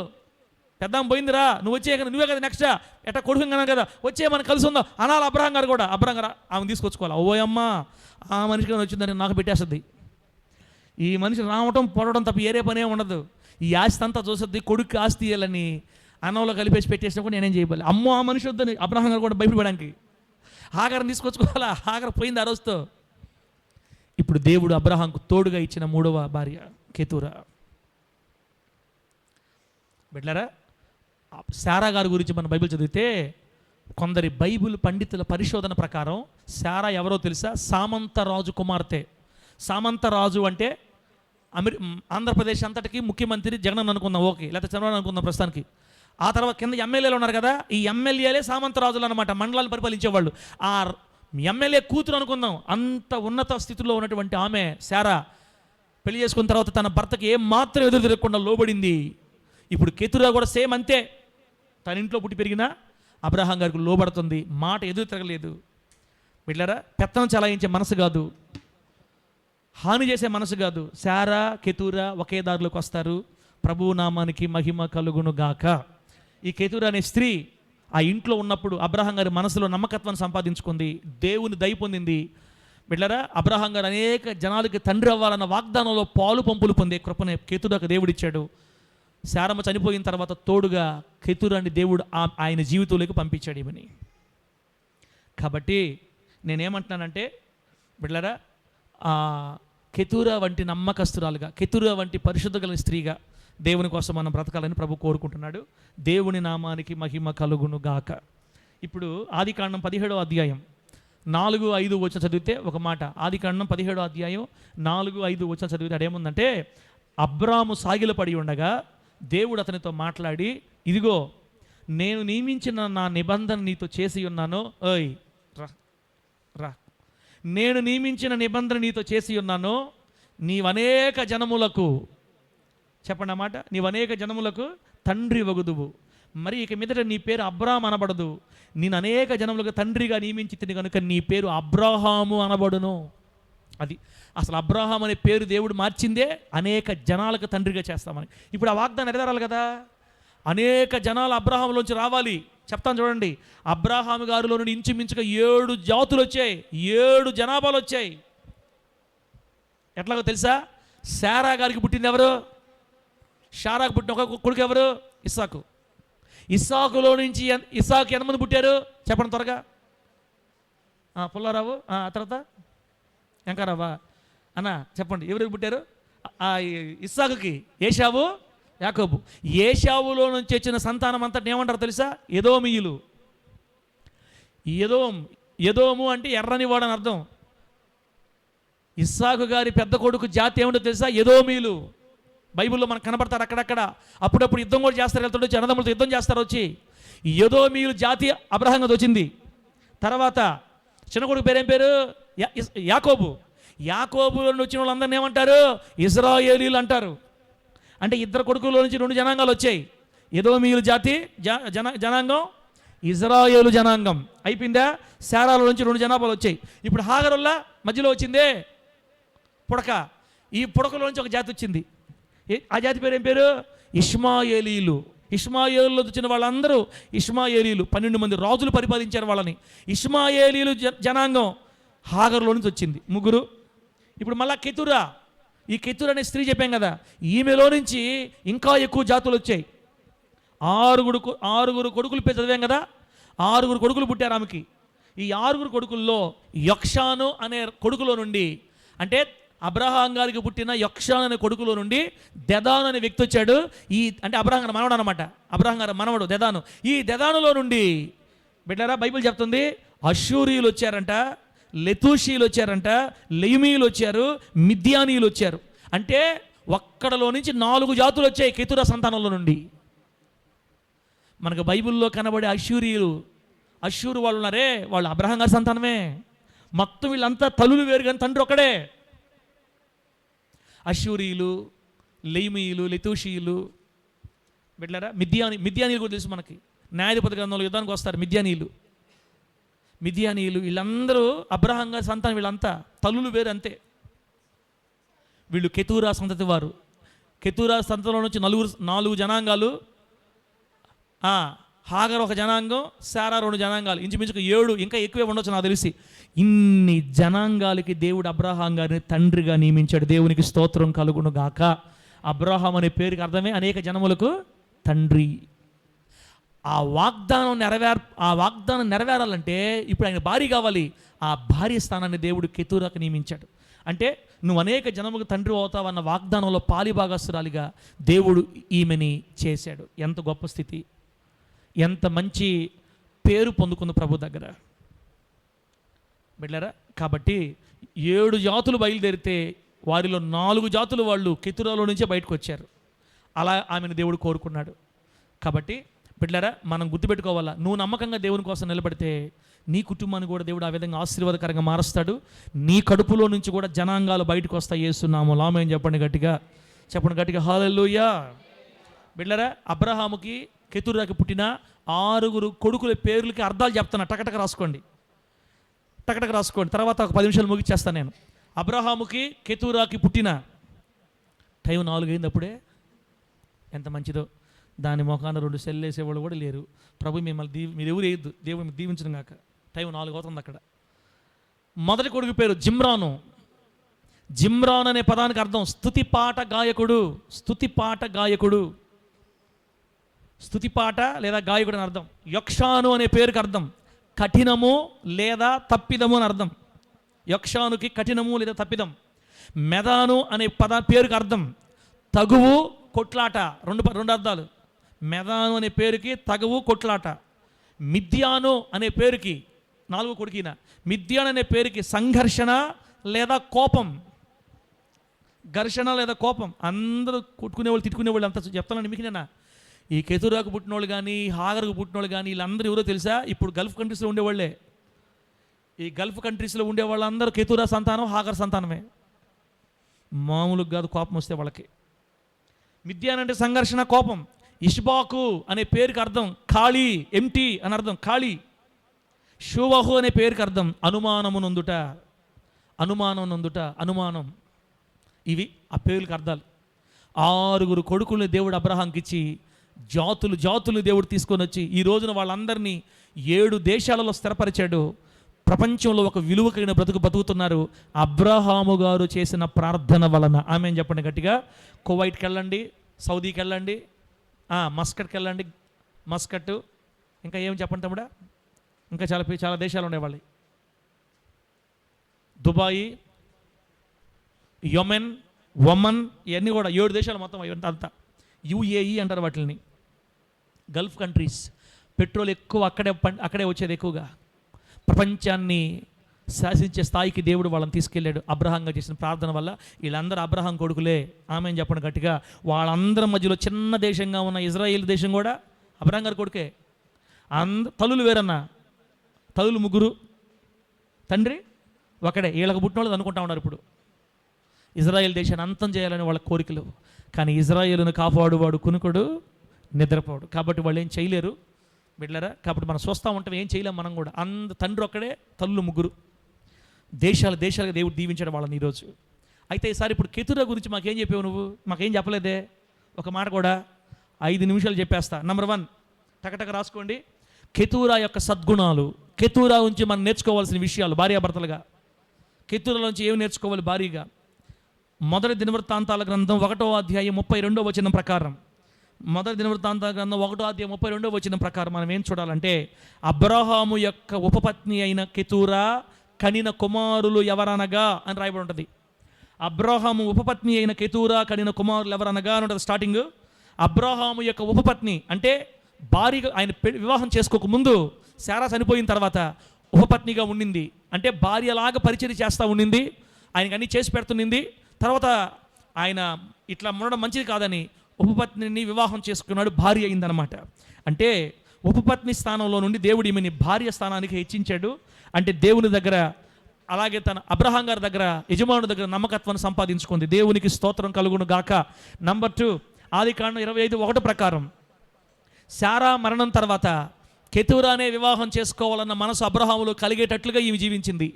పెద్దాం పోయిందిరా, నువ్వు వచ్చే కదా, నువ్వే కదా నెక్స్ట్ ఎట్టా కొడుకు కన్నా కదా, వచ్చే మనం కలిసి ఉందాం అనాలి. అబ్రహాం గారు కూడా అబ్రహాం గారు ఆమెను తీసుకొచ్చుకోవాలి. ఓ అమ్మ, ఆ మనిషికి వచ్చిందని నాకు పెట్టేస్తుంది. ఈ మనిషి రావటం పొడవడం తప్ప ఏరే పనే ఉండదు. ఈ ఆస్తి అంతా చూస్తుంది, కొడుకు ఆస్తి ఇవ్వాలని అన్నంలో కలిపేసి పెట్టేసినప్పుడు నేనేం చేయబోలే. అమ్మో, ఆ మనిషి వద్దని అబ్రహాం గారు కూడా భయపడడానికి హాగర్ని తీసుకొచ్చుకోవాలా? హాగర్ పోయింది ఆ రోజుతో. ఇప్పుడు దేవుడు అబ్రహాంకు తోడుగా ఇచ్చిన మూడవ భార్య కెతూరా. బిడ్డలారా, శారా గారి గురించి మన బైబిల్ చదివితే కొందరి బైబిల్ పండితుల పరిశోధన ప్రకారం శారా ఎవరో తెలుసా? సామంతరాజు కుమార్తె. సామంతరాజు అంటే ఆంధ్రప్రదేశ్ అంతటికి ముఖ్యమంత్రి జగన్ అనుకుందాం, ఓకే, లేకపోతే చంద్రబాబు అనుకుందాం ప్రస్తుతానికి. ఆ తర్వాత కింద ఎమ్మెల్యేలు ఉన్నారు కదా, ఈ ఎమ్మెల్యేలే సామంతరాజులు అనమాట, మండలాలు పరిపాలించేవాళ్ళు. ఆ ఎమ్మెల్యే కూతురు అనుకుందాం, అంత ఉన్నత స్థితిలో ఉన్నటువంటి ఆమె శారా పెళ్లి చేసుకున్న తర్వాత తన భర్తకి ఏం మాత్రం ఎదురు తిరగకుండా లోబడింది. ఇప్పుడు కెతూరా కూడా సేమ్ అంతే. తన ఇంట్లో పుట్టి పెరిగినా అబ్రహాం గారికి లోబడుతుంది, మాట ఎదురు తిరగలేదు. బిడ్డలారా, పెత్తనం చలాయించే మనసు కాదు, హాని చేసే మనసు కాదు. శారా కెతూరా ఒకే దారిలోకి వస్తారు. ప్రభువు నామానికి మహిమ కలుగును గాక. ఈ కెతూరా అనే స్త్రీ ఆ ఇంట్లో ఉన్నప్పుడు అబ్రహాం గారి మనసులో నమ్మకత్వాన్ని సంపాదించుకుంది, దేవుని దయ పొందింది. బిడ్డలారా, అబ్రహాం గారు అనేక జనాలకి తండ్రి అవ్వాలన్న వాగ్దానంలో పాలు పంపులు పొందే కృపనే కెతూరాకు దేవుడిచ్చాడు. శారమ్మ చనిపోయిన తర్వాత తోడుగా కెతూరాని దేవుడు ఆయన జీవితంలోకి పంపించాడు ఇవని. కాబట్టి నేనేమంటున్నానంటే బిడ్డలారా, కెతూరా వంటి నమ్మకస్తురాలుగా, కెతూరా వంటి పరిశుద్ధ కలిగిన స్త్రీగా దేవుని కోసం మనం బ్రతకాలని ప్రభు కోరుకుంటున్నాడు. దేవుని నామానికి మహిమ కలుగును గాక. ఇప్పుడు ఆదికాండం 17వ అధ్యాయం 4-5 వచనం చదివితే ఒక మాట. ఆదికాండం 17వ అధ్యాయం 4-5 వచనం చదివితే అదేముందంటే, అబ్రాము సాగిలపడి ఉండగా దేవుడు అతనితో మాట్లాడి, ఇదిగో నేను నియమించిన నా నిబంధన నీతో చేసి ఉన్నాను. ఓయ్ రా, నేను నియమించిన నిబంధన నీతో చేసి ఉన్నాను. నీవనేక జనములకు, చెప్పండి అన్నమాట, నీవనేక జనములకు తండ్రి వగుదువు. మరి ఇక మీదట నీ పేరు అబ్రాహాము అనబడదు, నేను అనేక జనములకు తండ్రిగా నియమించి తిని కనుక నీ పేరు అబ్రాహాము అనబడును. అది అసలు అబ్రాహాం అనే పేరు దేవుడు మార్చిందే అనేక జనాలకు తండ్రిగా చేస్తామని. ఇప్పుడు ఆ వాగ్దానం నెరవేరాలి కదా, అనేక జనాలు అబ్రాహాంలోంచి రావాలి. చెప్తాను చూడండి, అబ్రాహాము గారిలో నుండి ఇంచుమించుగా 7 జాతులు వచ్చాయి, 7 జనాభాలు వచ్చాయి. ఎట్లాగో తెలుసా? శారా గారికి పుట్టింది ఎవరు? శారాకు పుట్టిన ఒక కొడుకు ఎవరు? ఇస్సాకు. ఇస్సాకులో నుంచి ఇస్సాకు ఎంతమంది పుట్టారు చెప్పండి త్వరగా. పుల్లారావు, ఆ తర్వాత వెంకారావా అన్న చెప్పండి, ఎవరికి పుట్టారు? ఇస్సాకుకి ఏశావు, యాకోబు. ఏశావులో నుంచి వచ్చిన సంతానం అంతటి ఏమంటారు తెలుసా? ఎదోమీయులు. ఎదోము అంటే ఎర్రని వాడు అని అర్థం. ఇస్సాకు గారి పెద్ద కొడుకు జాతి ఏమిటో తెలుసా? ఎదోమీయులు. బైబిల్లో మనకు కనబడతారు అక్కడక్కడ. అప్పుడప్పుడు యుద్ధం కూడా చేస్తారు, వెళ్తుంటే వచ్చి అన్నదమ్ములతో యుద్ధం చేస్తారు వచ్చి. ఎదోమీయులు జాతి అబ్రహాంగా వచ్చింది. తర్వాత చిన్న కొడుకు పేరేం పేరు? యాకోబు. యాకోబులో వచ్చిన వాళ్ళందరినీ ఏమంటారు? ఇజ్రాయేలీలు అంటారు. అంటే 2 కొడుకుల నుంచి 2 జనాంగాలు వచ్చాయి. ఎదోమీయులు జాతి జనాంగం, ఇజ్రాయేలు జనాంగం. అయిపోయిందా? శారాల నుంచి 2 జనాభాలు వచ్చాయి. ఇప్పుడు హాగరుల్లా మధ్యలో వచ్చిందే పుడక. ఈ పుడకలోంచి ఒక జాతి వచ్చింది. ఆ జాతి పేరు ఏం పేరు? ఇష్మాయేలీలు. ఇష్మాయేలులో వచ్చిన వాళ్ళందరూ ఇష్మాయేలీలు. 12 మంది రాజులు పరిపాలించారు వాళ్ళని. ఇష్మాయేలీలు జనాంగం హాగర్లో నుంచి వచ్చింది, ముగ్గురు. ఇప్పుడు మళ్ళా కెతురా, ఈ కెతురా అనే స్త్రీ చెప్పాం కదా, ఈమెలో నుంచి ఇంకా ఎక్కువ జాతులు వచ్చాయి. ఆరుగురు కొడుకులు చదివాం కదా, 6 కొడుకులు పుట్టారు ఆమెకి. ఈ 6 కొడుకుల్లో యొక్షాను అనే కొడుకులో నుండి, అంటే అబ్రహాం గారికి పుట్టిన యొక్షాను అనే కొడుకులో నుండి దెదాను అనే వ్యక్తి వచ్చాడు. అంటే అబ్రహాం గారి మనవడు అనమాట. అబ్రహాం గారి మనవడు దెదాను. ఈ దెదానులో నుండి బిడ్డరా బైబిల్ చెప్తుంది, అష్షూరీయులు వచ్చారంట, లెతూషీలు వచ్చారంట, లెయుమీయులు వచ్చారు, మిద్యానీయులు వచ్చారు. అంటే ఒక్కడలో నుంచి 4 జాతులు వచ్చాయి కెతురా సంతానంలో నుండి. మనకు బైబిల్లో కనబడే అష్షూరు వాళ్ళు ఉన్నారే, వాళ్ళు అబ్రహాం గారి సంతానమే. మొత్తం వీళ్ళంతా తల్లులు వేరు కానీ తండ్రి ఒక్కడే. అష్షూరీయులు, లెయుమీయులు, లెతూషీయులు. బిడ్డలారా మిద్యానీయులు కూడా తెలుసు మనకి. న్యాయాధిపతి గ్రంథంలో యుద్ధానికి వస్తారు మిద్యానీయులు. వీళ్ళందరూ అబ్రహాం గారి సంతానం. వీళ్ళంతా తల్లులు వేరు అంతే. వీళ్ళు కెతూరా సంతతి వారు. కెతూరా సంతతిలో నుంచి 4 జనాంగాలు. హాగర్ ఒక జనాంగం, శారా 2 జనాంగాలు, ఇంచుమించుకు 7, ఇంకా ఎక్కువే ఉండొచ్చు నాకు తెలిసి. ఇన్ని జనాంగాలకి దేవుడు అబ్రహాం గారిని తండ్రిగా నియమించాడు. దేవునికి స్తోత్రం కలుగును గాక. అబ్రహాం అనే పేరుకి అర్థమే అనేక జనములకు తండ్రి. ఆ వాగ్దానం నెరవేరాలంటే ఇప్పుడు ఆయన భార్య కావాలి. ఆ భార్య స్థానాన్ని దేవుడు కెతూరాకు నియమించాడు. అంటే నువ్వు అనేక జనములకు తండ్రి అవుతావన్న వాగ్దానంలో పాలిభాగస్తురాలిగా దేవుడు ఈమెని చేశాడు. ఎంత గొప్ప స్థితి, ఎంత మంచి పేరు పొందుకుంది ప్రభు దగ్గర బిడ్డలారా. కాబట్టి 7 జాతులు బయలుదేరితే వారిలో 4 జాతులు వాళ్ళు కెతురాలో నుంచే బయటకు వచ్చారు. అలా ఆమెను దేవుడు కోరుకున్నాడు. కాబట్టి బిడ్డలారా, మనం గుర్తుపెట్టుకోవాలా, నువ్వు నమ్మకంగా దేవుని కోసం నిలబడితే నీ కుటుంబాన్ని కూడా దేవుడు ఆ విధంగా ఆశీర్వాదకరంగా మారుస్తాడు. నీ కడుపులో నుంచి కూడా జనాంగాలు బయటకు వస్తాయి. యేసునామములో ఆమేన్ చెప్పండి గట్టిగా హల్లెలూయా. బిడ్డలారా, అబ్రహాముకి కెతురాకి పుట్టిన 6 కొడుకుల పేర్లకి అర్థాలు చెప్తున్నా. టకటక రాసుకోండి. తర్వాత ఒక 10 నిమిషాలు ముగిచ్చేస్తాను నేను. అబ్రహాముకి కెతురాకి పుట్టిన టైం 4 అయింది అప్పుడే. ఎంత మంచిదో. దాని మొఖాన 2 సెల్లు వేసేవాళ్ళు కూడా లేరు. ప్రభు మిమ్మల్ని మీరు ఎవరు వేయద్దు, దేవుడు మీరు దీవించడం కాక. టైం 4 అవుతుంది అక్కడ. మొదటి కొడుకు పేరు జిమ్రాను. జిమ్రాన్ అనే పదానికి అర్థం స్తుతిపాట లేదా గాయకుడు అని అర్థం. యొక్షాను అనే పేరుకి అర్థం కఠినము లేదా తప్పిదము అని అర్థం. యొక్షానుకి కఠినము లేదా తప్పిదం. మెదాను అనే పేరుకి అర్థం తగువు, కొట్లాట. రెండు అర్థాలు. మెదాను అనే పేరుకి తగువు, కొట్లాట. మిద్యాను అనే పేరుకి 4వ కొడుకిన మిద్యాను అనే పేరుకి సంఘర్షణ లేదా కోపం. ఘర్షణ లేదా కోపం. అందరూ కొట్టుకునేవాళ్ళు, తిట్టుకునేవాళ్ళు అంతా చెప్తానండి మీకు. నేను ఈ కెతురాకు పుట్టినోళ్ళు కానీ, హాగర్కు పుట్టినోళ్ళు కానీ, వీళ్ళందరూ ఎవరో తెలుసా? ఇప్పుడు గల్ఫ్ కంట్రీస్లో ఉండేవాళ్ళే. ఈ గల్ఫ్ కంట్రీస్లో ఉండే వాళ్ళందరూ కెతురా సంతానం, హాగర్ సంతానమే. మామూలుగా కాదు కోపం వస్తే వాళ్ళకి. మిద్యాన్ అంటే సంఘర్షణ, కోపం. ఇష్బాకు అనే పేరుకి అర్థం ఖాళీ, ఎంటీ అని అర్థం, ఖాళీ. షువహు అనే పేరుకి అర్థం అనుమానం. ఇవి ఆ పేర్లకు అర్థాలు. 6 కొడుకుల్ని దేవుడు అబ్రహాంకి ఇచ్చి జాతులు దేవుడు తీసుకొని వచ్చి ఈ రోజున వాళ్ళందరినీ 7 దేశాలలో స్థిరపరిచాడు. ప్రపంచంలో ఒక విలువ కలిగిన బతుకుతున్నారు అబ్రహాము గారు చేసిన ప్రార్థన వలన. ఆమేన్ చెప్పండి గట్టిగా. కువైట్కి వెళ్ళండి, సౌదీకి వెళ్ళండి, మస్కట్కి వెళ్ళండి. మస్కట్ ఇంకా ఏమి చెప్పండి తమ్ముడా, ఇంకా చాలా దేశాలు ఉండేవాళ్ళు. దుబాయి, యెమెన్, ఒమన్, ఇవన్నీ కూడా 7 దేశాలు మొత్తం అంతా. యుఏఈ అంటారు వాటిని, గల్ఫ్ కంట్రీస్. పెట్రోల్ ఎక్కువ అక్కడే వచ్చేది ఎక్కువగా. ప్రపంచాన్ని శాసించే స్థాయికి దేవుడు వాళ్ళని తీసుకెళ్ళాడు అబ్రహాంగా చేసిన ప్రార్థన వల్ల. వీళ్ళందరూ అబ్రహాం కొడుకులే. ఆమేన్ చెప్పండి గట్టిగా. వాళ్ళందరి మధ్యలో చిన్న దేశంగా ఉన్న ఇజ్రాయేల్ దేశం కూడా అబ్రహాం గారి కొడుకే. తల్లులు వేరన్నా, తల్లులు 3, తండ్రి ఒకడే. వీళ్ళకి పుట్టినోళ్ళు అనుకుంటా ఉన్నారు ఇప్పుడు ఇజ్రాయేల్ దేశాన్ని అంతం చేయాలని వాళ్ళ కోరికలు. కానీ ఇజ్రాయేలును కాపాడువాడు కునుకుడు, నిద్రపోడు. కాబట్టి వాళ్ళు ఏం చేయలేరు బిడ్డలారా. కాబట్టి మనం చూస్తూ ఉంటాం, ఏం చేయలేం మనం కూడా. తండ్రి ఒక్కడే, తల్లులు 3. దేశాలుగా దేవుడు దీవించాడు వాళ్ళని ఈరోజు. అయితే ఈసారి ఇప్పుడు కెతురా గురించి మాకేం చెప్పావు నువ్వు? మాకేం చెప్పలేదే ఒక మాట కూడా. 5 నిమిషాలు చెప్పేస్తా. నంబర్ 1 టకటక రాసుకోండి. కెతురా యొక్క సద్గుణాలు, కెతురా నుంచి మనం నేర్చుకోవాల్సిన విషయాలు భార్యాభర్తలుగా. కెతురా నుంచి ఏమి నేర్చుకోవాలి భారీగా? మొదటి దినవృత్తాంతాల గ్రంథం 1వ అధ్యాయం 32వ వచనం ప్రకారం, మొదటి దినవృత్తాంతాల గ్రంథం 1వ అధ్యాయం 32వ వచనం ప్రకారం మనం ఏం చూడాలంటే, అబ్రహాము యొక్క ఉపపత్ని అయిన కెతురా కనిన కుమారులు ఎవరనగా అని రాయబడి ఉంటుంది. అబ్రహాము ఉపపత్ని అయిన కెతురా కనిన కుమారులు ఎవరనగా అని ఉంటుంది స్టార్టింగ్. అబ్రహాము యొక్క ఉపపత్ని అంటే భార్యగా, ఆయన వివాహం చేసుకోక ముందు శారా చనిపోయిన తర్వాత ఉపపత్నిగా ఉండింది. అంటే భార్యలాగా పరిచయం చేస్తూ ఉండింది, ఆయనకి అన్నీ చేసి పెడుతున్నింది. తర్వాత ఆయన ఇట్లా ఉండడం మంచిది కాదని ఉపపత్నిని వివాహం చేసుకున్నాడు, భార్య అయిందనమాట. అంటే ఉపపత్ని స్థానంలో నుండి దేవుడు ఈమెని భార్య స్థానానికి హెచ్చించాడు. అంటే దేవుని దగ్గర, అలాగే తన అబ్రహాం గారి దగ్గర, యజమానుడి దగ్గర నమ్మకత్వాన్ని సంపాదించుకుంది. దేవునికి స్తోత్రం కలుగును గాక. నంబర్ 2 ఆదికాండం 25:1 ప్రకారం శారా మరణం తర్వాత కెతురానే వివాహం చేసుకోవాలన్న మనసు అబ్రహాములో కలిగేటట్లుగా ఈమె జీవించింది.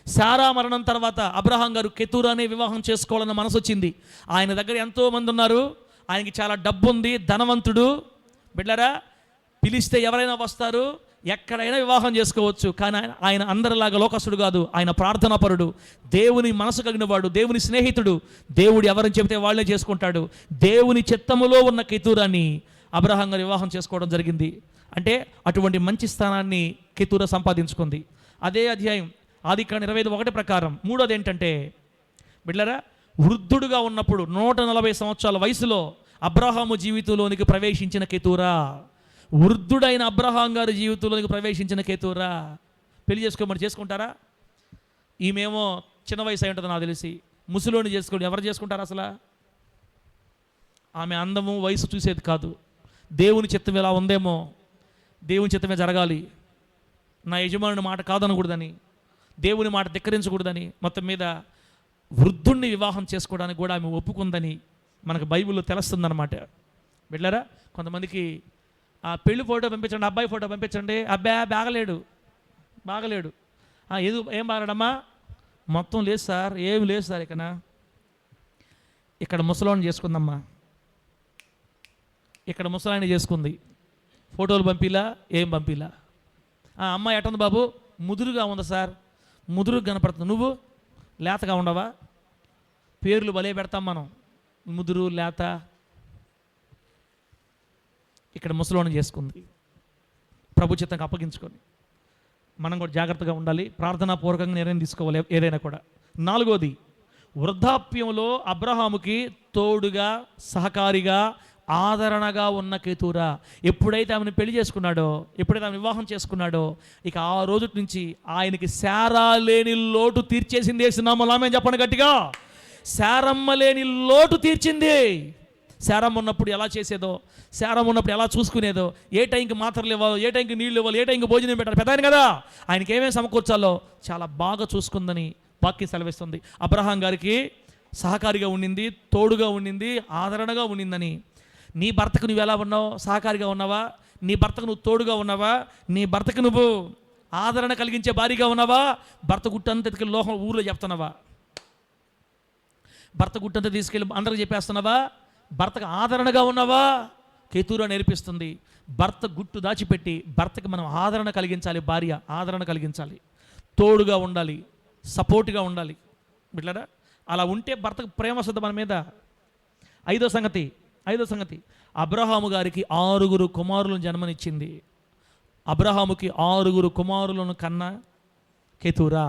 శారా మరణం తర్వాత అబ్రహాం గారు కెతురానే వివాహం చేసుకోవాలన్న మనసు వచ్చింది. ఆయన దగ్గర ఎంతోమంది ఉన్నారు, ఆయనకి చాలా డబ్బు ఉంది, ధనవంతుడు. బిడ్డరా, పిలిస్తే ఎవరైనా వస్తారు, ఎక్కడైనా వివాహం చేసుకోవచ్చు. కానీ ఆయన అందరిలాగా లోకస్తుడు కాదు. ఆయన ప్రార్థనాపరుడు, దేవుని మనసు కలిగినవాడు, దేవుని స్నేహితుడు. దేవుడు ఎవరిని చెబితే వాళ్ళే చేసుకుంటాడు. దేవుని చిత్తములో ఉన్న కెతురాని అబ్రహాం గారు వివాహం చేసుకోవడం జరిగింది. అంటే అటువంటి మంచి స్థానాన్ని కెతురా సంపాదించుకుంది. అదే అధ్యాయం ఆదికాండం 25:1 ప్రకారం మూడోది ఏంటంటే, బిడ్డరా, వృద్ధుడుగా ఉన్నప్పుడు 140 సంవత్సరాల వయసులో అబ్రహాము జీవితంలోనికి ప్రవేశించిన కెతురా, వృద్ధుడైన అబ్రహాం గారి జీవితంలోనికి ప్రవేశించిన కెతురా. పెళ్లి చేసుకోమని చేసుకుంటారా? ఈమెమో చిన్న వయసు అయి ఉంటుంది నాకు తెలిసి. ముసలోని చేసుకోండి, ఎవరు చేసుకుంటారు అసలు? ఆమె అందము వయసు చూసేది కాదు. దేవుని చిత్తం ఎలా ఉందేమో, దేవుని చిత్తమే జరగాలి, నా యజమానుని మాట కాదనకూడదని, దేవుని మాట ధిక్కరించకూడదని, మొత్తం మీద వృద్ధుణ్ణి వివాహం చేసుకోవడానికి కూడా ఆమె ఒప్పుకుందని మనకు బైబిల్లో తెలుస్తుందన్నమాట. బిడ్డలారా, కొంతమందికి ఆ పెళ్లి ఫోటో పంపించండి, అబ్బాయి ఫోటో పంపించండి, అబ్బాయి బాగలేడు. ఏం బాగలేడమ్మా? మొత్తం లేదు సార్, ఏమి లేదు సార్. ఇక్కడ ముసలాన్ని చేసుకుందమ్మా, ఇక్కడ ముసలాన్ని చేసుకుంది, ఫోటోలు పంపిలా, ఏం పంపిలా. అమ్మాయి ఎట్టుంది బాబు? ముదురుగా ఉంది సార్. ముదురుగా కనపడుతుంది. నువ్వు లేతగా ఉండవా? పేర్లు భలే పెడతాం మనం, ముదురు, లేత. ఇక్కడ ముసలోని చేసుకుంది, ప్రభు చిత్తంగా అప్పగించుకొని. మనం కూడా జాగ్రత్తగా ఉండాలి, ప్రార్థనాపూర్వకంగా నిర్ణయం తీసుకోవాలి ఏదైనా కూడా. 4వది, వృద్ధాప్యంలో అబ్రహాముకి తోడుగా, సహకారిగా, ఆదరణగా ఉన్న కెతురా. ఎప్పుడైతే ఆమెను పెళ్లి చేసుకున్నాడో, ఎప్పుడైతే ఆమె వివాహం చేసుకున్నాడో, ఇక ఆ రోజు నుంచి ఆయనకి శారా లేని లోటు తీర్చేసింది. వేసినామో ఆమె చెప్పండి గట్టిగా. శారమ్మ లేని లోటు తీర్చింది. శారమ్మ ఉన్నప్పుడు ఎలా చేసేదో, శారమ్మ ఉన్నప్పుడు ఎలా చూసుకునేదో, ఏ టైంకి మాత్రలు ఇవ్వాలో, ఏ టైంకి నీళ్ళు ఇవ్వాలి, ఏ టైంకి భోజనం పెట్టాలి, పెద్ద ఆయన కదా, ఆయనకి ఏమేమి సమకూర్చాలో చాలా బాగా చూసుకుందని వాక్యం సెలవిస్తుంది. అబ్రహాం గారికి సహకారిగా ఉండింది, తోడుగా ఉండింది, ఆదరణగా ఉండిందని. నీ భర్తకు నువ్వు ఎలా ఉన్నావు? సహకారిగా ఉన్నావా? నీ భర్తకు నువ్వు తోడుగా ఉన్నావా? నీ భర్తకు నువ్వు ఆదరణ కలిగించే భారీగా ఉన్నావా? భర్త గుట్టంతా తీసుకెళ్ళి లోహం ఊర్లో చెప్తున్నావా? భర్త గుట్టంతా తీసుకెళ్ళి అందరికి చెప్పేస్తున్నావా? భర్తకు ఆదరణగా ఉన్నావా? కెతురా నేర్పిస్తుంది. భర్త గుట్టు దాచిపెట్టి భర్తకి మనం ఆదరణ కలిగించాలి. భార్య ఆదరణ కలిగించాలి, తోడుగా ఉండాలి, సపోర్ట్గా ఉండాలి. బిడ్డలారా, అలా ఉంటే భర్తకు ప్రేమ వస్తుంది మన మీద. ఐదో సంగతి అబ్రహాము గారికి 6 కుమారులను జన్మనిచ్చింది. అబ్రహాముకి 6 కుమారులను కన్నా కెతురా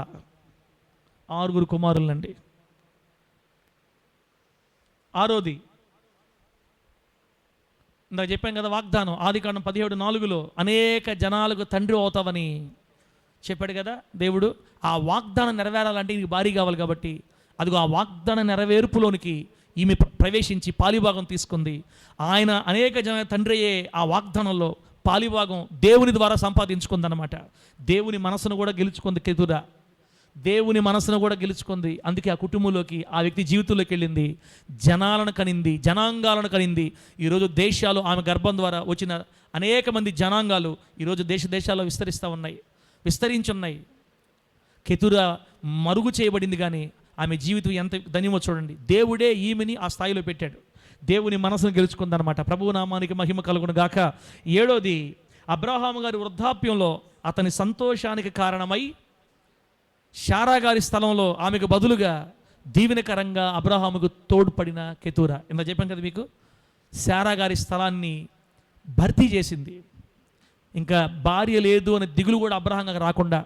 6 కుమారులండి. 6వది ఇందాక చెప్పాం కదా, వాగ్దానం. ఆదికాండం 17:4 అనేక జనాలకు తండ్రి అవుతావని చెప్పాడు కదా దేవుడు. ఆ వాగ్దానం నెరవేరాలంటే నీకు భారీ కావాలి కాబట్టి, అదిగో ఆ వాగ్దాన నెరవేర్పులోనికి ఈమె ప్రవేశించి పాలిభాగం తీసుకుంది. ఆయన అనేక జన తండ్రి అయ్యే ఆ వాగ్దానంలో పాలిభాగం దేవుని ద్వారా సంపాదించుకుందన్నమాట. దేవుని మనసును కూడా గెలుచుకుంది కెతురా, దేవుని మనసును కూడా గెలుచుకుంది. అందుకే ఆ కుటుంబంలోకి, ఆ వ్యక్తి జీవితంలోకి వెళ్ళింది, జనాలను కనింది, జనాంగాలను కనింది. ఈరోజు దేశాలు ఆమె గర్భం ద్వారా వచ్చిన అనేక మంది జనాంగాలు ఈరోజు దేశాల్లో విస్తరించున్నాయి. కెతురా మరుగు చేయబడింది, కానీ ఆమె జీవితం ఎంత ధన్యమో చూడండి. దేవుడే ఈమెని ఆ స్థాయిలో పెట్టాడు. దేవుని మనసును గెలుచుకుందనమాట. ప్రభువు నామానికి మహిమ కలుగును గాక. 7వది, అబ్రహాము గారి వృద్ధాప్యంలో అతని సంతోషానికి కారణమై శారా గారి స్థలంలో ఆమెకు బదులుగా దీవెనకరంగా అబ్రహాముకు తోడ్పడిన కెతూరా. ఇంత చెప్పాను కదా మీకు, శారా గారి స్థలాన్ని భర్తీ చేసింది. ఇంకా భార్య లేదు అనే దిగులు కూడా అబ్రహాం గారికి రాకుండా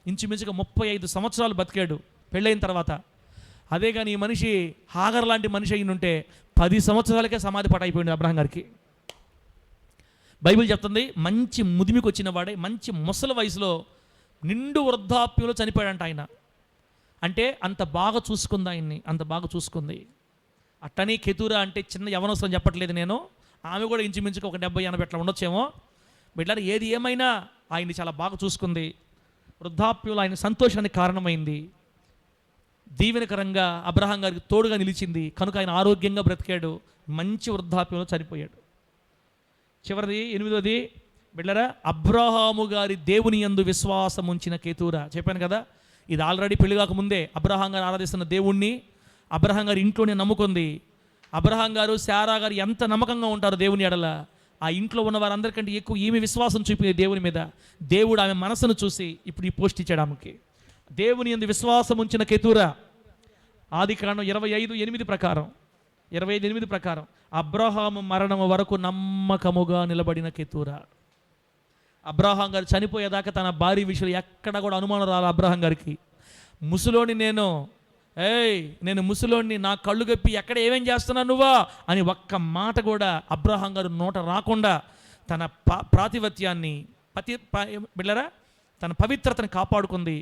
ఇంచుమించుగా 35 సంవత్సరాలు బతికాడు పెళ్ళైన తర్వాత. అదే కానీ ఈ మనిషి హాగర్ లాంటి మనిషి అయిన ఉంటే 10 సంవత్సరాలకే సమాధి పటైపోయింది అబ్రహాం గారికి. బైబిల్ చెప్తుంది, మంచి ముదిమికి వచ్చిన వాడే, మంచి ముసలి వయసులో నిండు వృద్ధాప్యంలో చనిపోయాడంట ఆయన. అంటే అంత బాగా చూసుకుంది ఆయన్ని, అంత బాగా చూసుకుంది. అట్టని కెతూరా అంటే చిన్న యవనవసరం చెప్పట్లేదు నేను, ఆమె కూడా ఇంచుమించుగా ఒక 70-80 అట్లా ఉండొచ్చేమో. బిడ్డలారా, ఏది ఏమైనా ఆయన్ని చాలా బాగా చూసుకుంది. వృద్ధాప్యంలో ఆయన సంతోషానికి కారణమైంది. దీవెనకరంగా అబ్రహాం గారికి తోడుగా నిలిచింది కనుక ఆయన ఆరోగ్యంగా బ్రతికాడు. మంచి వృద్ధాప్యంలో చనిపోయాడు. చివరిది 8వది, బిడ్డలారా, అబ్రహాము గారి దేవుని యందు విశ్వాసం ఉంచిన కెతూరా. చెప్పాను కదా, ఇది ఆల్రెడీ పెళ్లి కాకముందే అబ్రహాం గారు ఆరాధిస్తున్న దేవుణ్ణి అబ్రహాం గారు ఇంట్లోనే నమ్ముకుంది. అబ్రహాం గారు శారా గారు ఎంత నమ్మకంగా ఉంటారు దేవుని ఎడల, ఆ ఇంట్లో ఉన్న వారందరికంటే ఎక్కువ ఈమె విశ్వాసం చూపింది దేవుని మీద. దేవుడు ఆమె మనసును చూసి ఇప్పుడు ఈ పోస్ట్ ఇచ్చాడు ఆమెకి. దేవుని యందు విశ్వాసం ఉంచిన కెతూరా. ఆదికాండం 25:8 ప్రకారం, 25:8 ప్రకారం అబ్రహాము మరణం వరకు నమ్మకముగా నిలబడిన కెతూరా. అబ్రహాం గారు చనిపోయేదాకా తన భార్య విషయంలో ఎక్కడ కూడా అనుమానం రాలి అబ్రహాం గారికి. ముసలోని నేను ముసలోని, నా కళ్ళు గప్పి ఎక్కడ ఏమేం చేస్తున్నావు నువ్వా అని ఒక్క మాట కూడా అబ్రహాం గారు నోట రాకుండా తన ప్రాతిపత్యాన్ని బిళ్ళరా తన పవిత్రతను కాపాడుకుంది.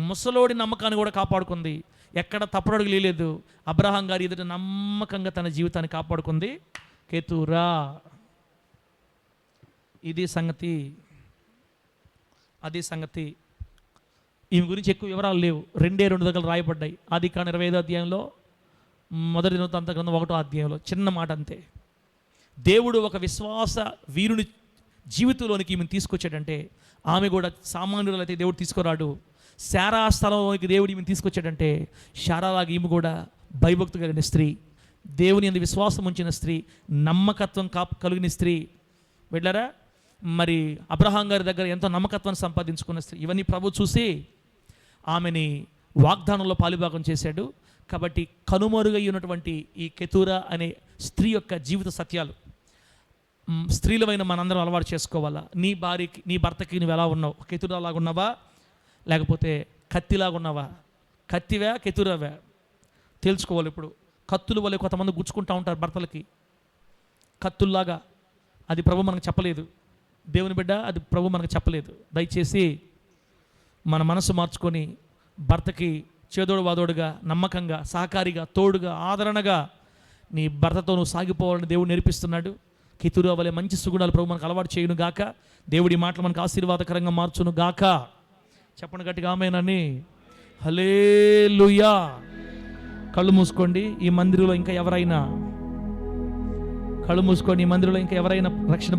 ముసలోడి నమ్మకాన్ని కూడా కాపాడుకుంది. ఎక్కడ తప్పుడడుగు లేదు. అబ్రహాం గారి ఎదుట నమ్మకంగా తన జీవితాన్ని కాపాడుకుంది కెతూరా. ఇది సంగతి, అది సంగతి. ఈమె గురించి ఎక్కువ వివరాలు లేవు, 2 దగ్గర రాయబడ్డాయి. ఆదికాండం 25వ అధ్యాయంలో, మొదటి దినవృత్తాంత గ్రంథం 1వ అధ్యాయంలో చిన్న మాట అంతే. దేవుడు ఒక విశ్వాస వీరుని జీవితంలోనికి ఈమెను తీసుకొచ్చాడంటే ఆమె కూడా సామాన్యులు అయితే దేవుడు తీసుకురాడు. శారా స్థలంలోనికి దేవుడు ఈమెను తీసుకొచ్చాడంటే శారాలాగా ఈమె కూడా భయభక్తి కలిగిన స్త్రీ, దేవుని యందు విశ్వాసం ఉంచిన స్త్రీ, నమ్మకత్వం కలిగిన స్త్రీ. వెళ్ళారా, మరి అబ్రహాం గారి దగ్గర ఎంతో నమ్మకత్వాన్ని సంపాదించుకున్న స్త్రీ. ఇవన్నీ ప్రభు చూసి ఆమెని వాగ్దానంలో పాలుభాగం చేశాడు. కాబట్టి కనుమరుగై ఉన్నటువంటి ఈ కెతూరా అనే స్త్రీ యొక్క జీవిత సత్యాలు స్త్రీలమైన మనందరం అలవాటు చేసుకోవాలా. నీ భర్తకి నువ్వు ఎలా ఉన్నావు? కెతూరాలాగా ఉన్నావా, లేకపోతే కత్తిలాగా ఉన్నావా? కత్తివా కెతూరావా తెలుసుకోవాలి. ఇప్పుడు కత్తుల వల్ల కొంతమంది గుచ్చుకుంటూ ఉంటారు భర్తలకి, కత్తుల్లాగా. అది ప్రభు మనకు చెప్పలేదు. దేవుని బిడ్డ, అది ప్రభు మనకు చెప్పలేదు. దయచేసి మన మనసు మార్చుకొని భర్తకి చేదోడు వాదోడుగా, నమ్మకంగా, సహకారిగా, తోడుగా, ఆదరణగా నీ భర్తతో నువ్వు సాగిపోవాలని దేవుడు నేర్పిస్తున్నాడు. కెతూరా వలె మంచి సుగుణాలు ప్రభు మనకు అలవాటు చేయును గాక. దేవుడి మాటలు మనకు ఆశీర్వాదకరంగా మార్చును గాక. చెప్పండి గట్టిగా ఆమేనని. హల్లెలూయా. కళ్ళు మూసుకోండి. ఈ మందిరంలో ఇంకా ఎవరైనా రక్షణ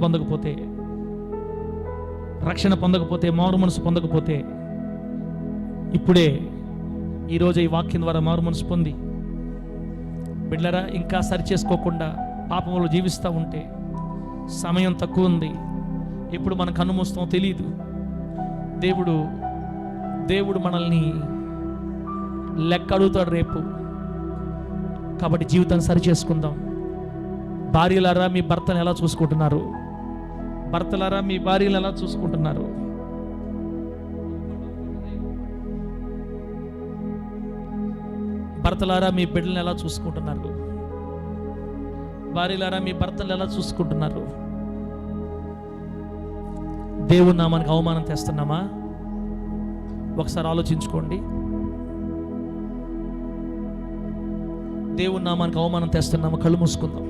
పొందకపోతే, మారు మనసు పొందకపోతే, ఇప్పుడే ఈరోజు ఈ వాక్యం ద్వారా మారు మనసు పొంది బిడ్డలారా, ఇంకా సరి చేసుకోకుండా పాపంలో జీవిస్తూ ఉంటే సమయం తక్కువ ఉంది. ఎప్పుడు మన కన్ను మూస్తామో తెలియదు. దేవుడు మనల్ని లెక్క అడుగుతాడు రేపు. కాబట్టి జీవితాన్ని సరి చేసుకుందాం. భార్యలారా, మీ భర్తను ఎలా చూసుకుంటున్నారు? భర్తలారా, మీ భార్యలు ఎలా చూసుకుంటున్నారు? భర్తలారా, మీ బిడ్డలను ఎలా చూసుకుంటున్నారు? భార్యలారా, మీ భర్తలు ఎలా చూసుకుంటున్నారు? దేవుని నామానికి అవమానం తెస్తున్నామా? ఒకసారి ఆలోచించుకోండి. దేవుని నామానికి అవమానం తెస్తున్నామా? కళ్ళు మూసుకుందాం.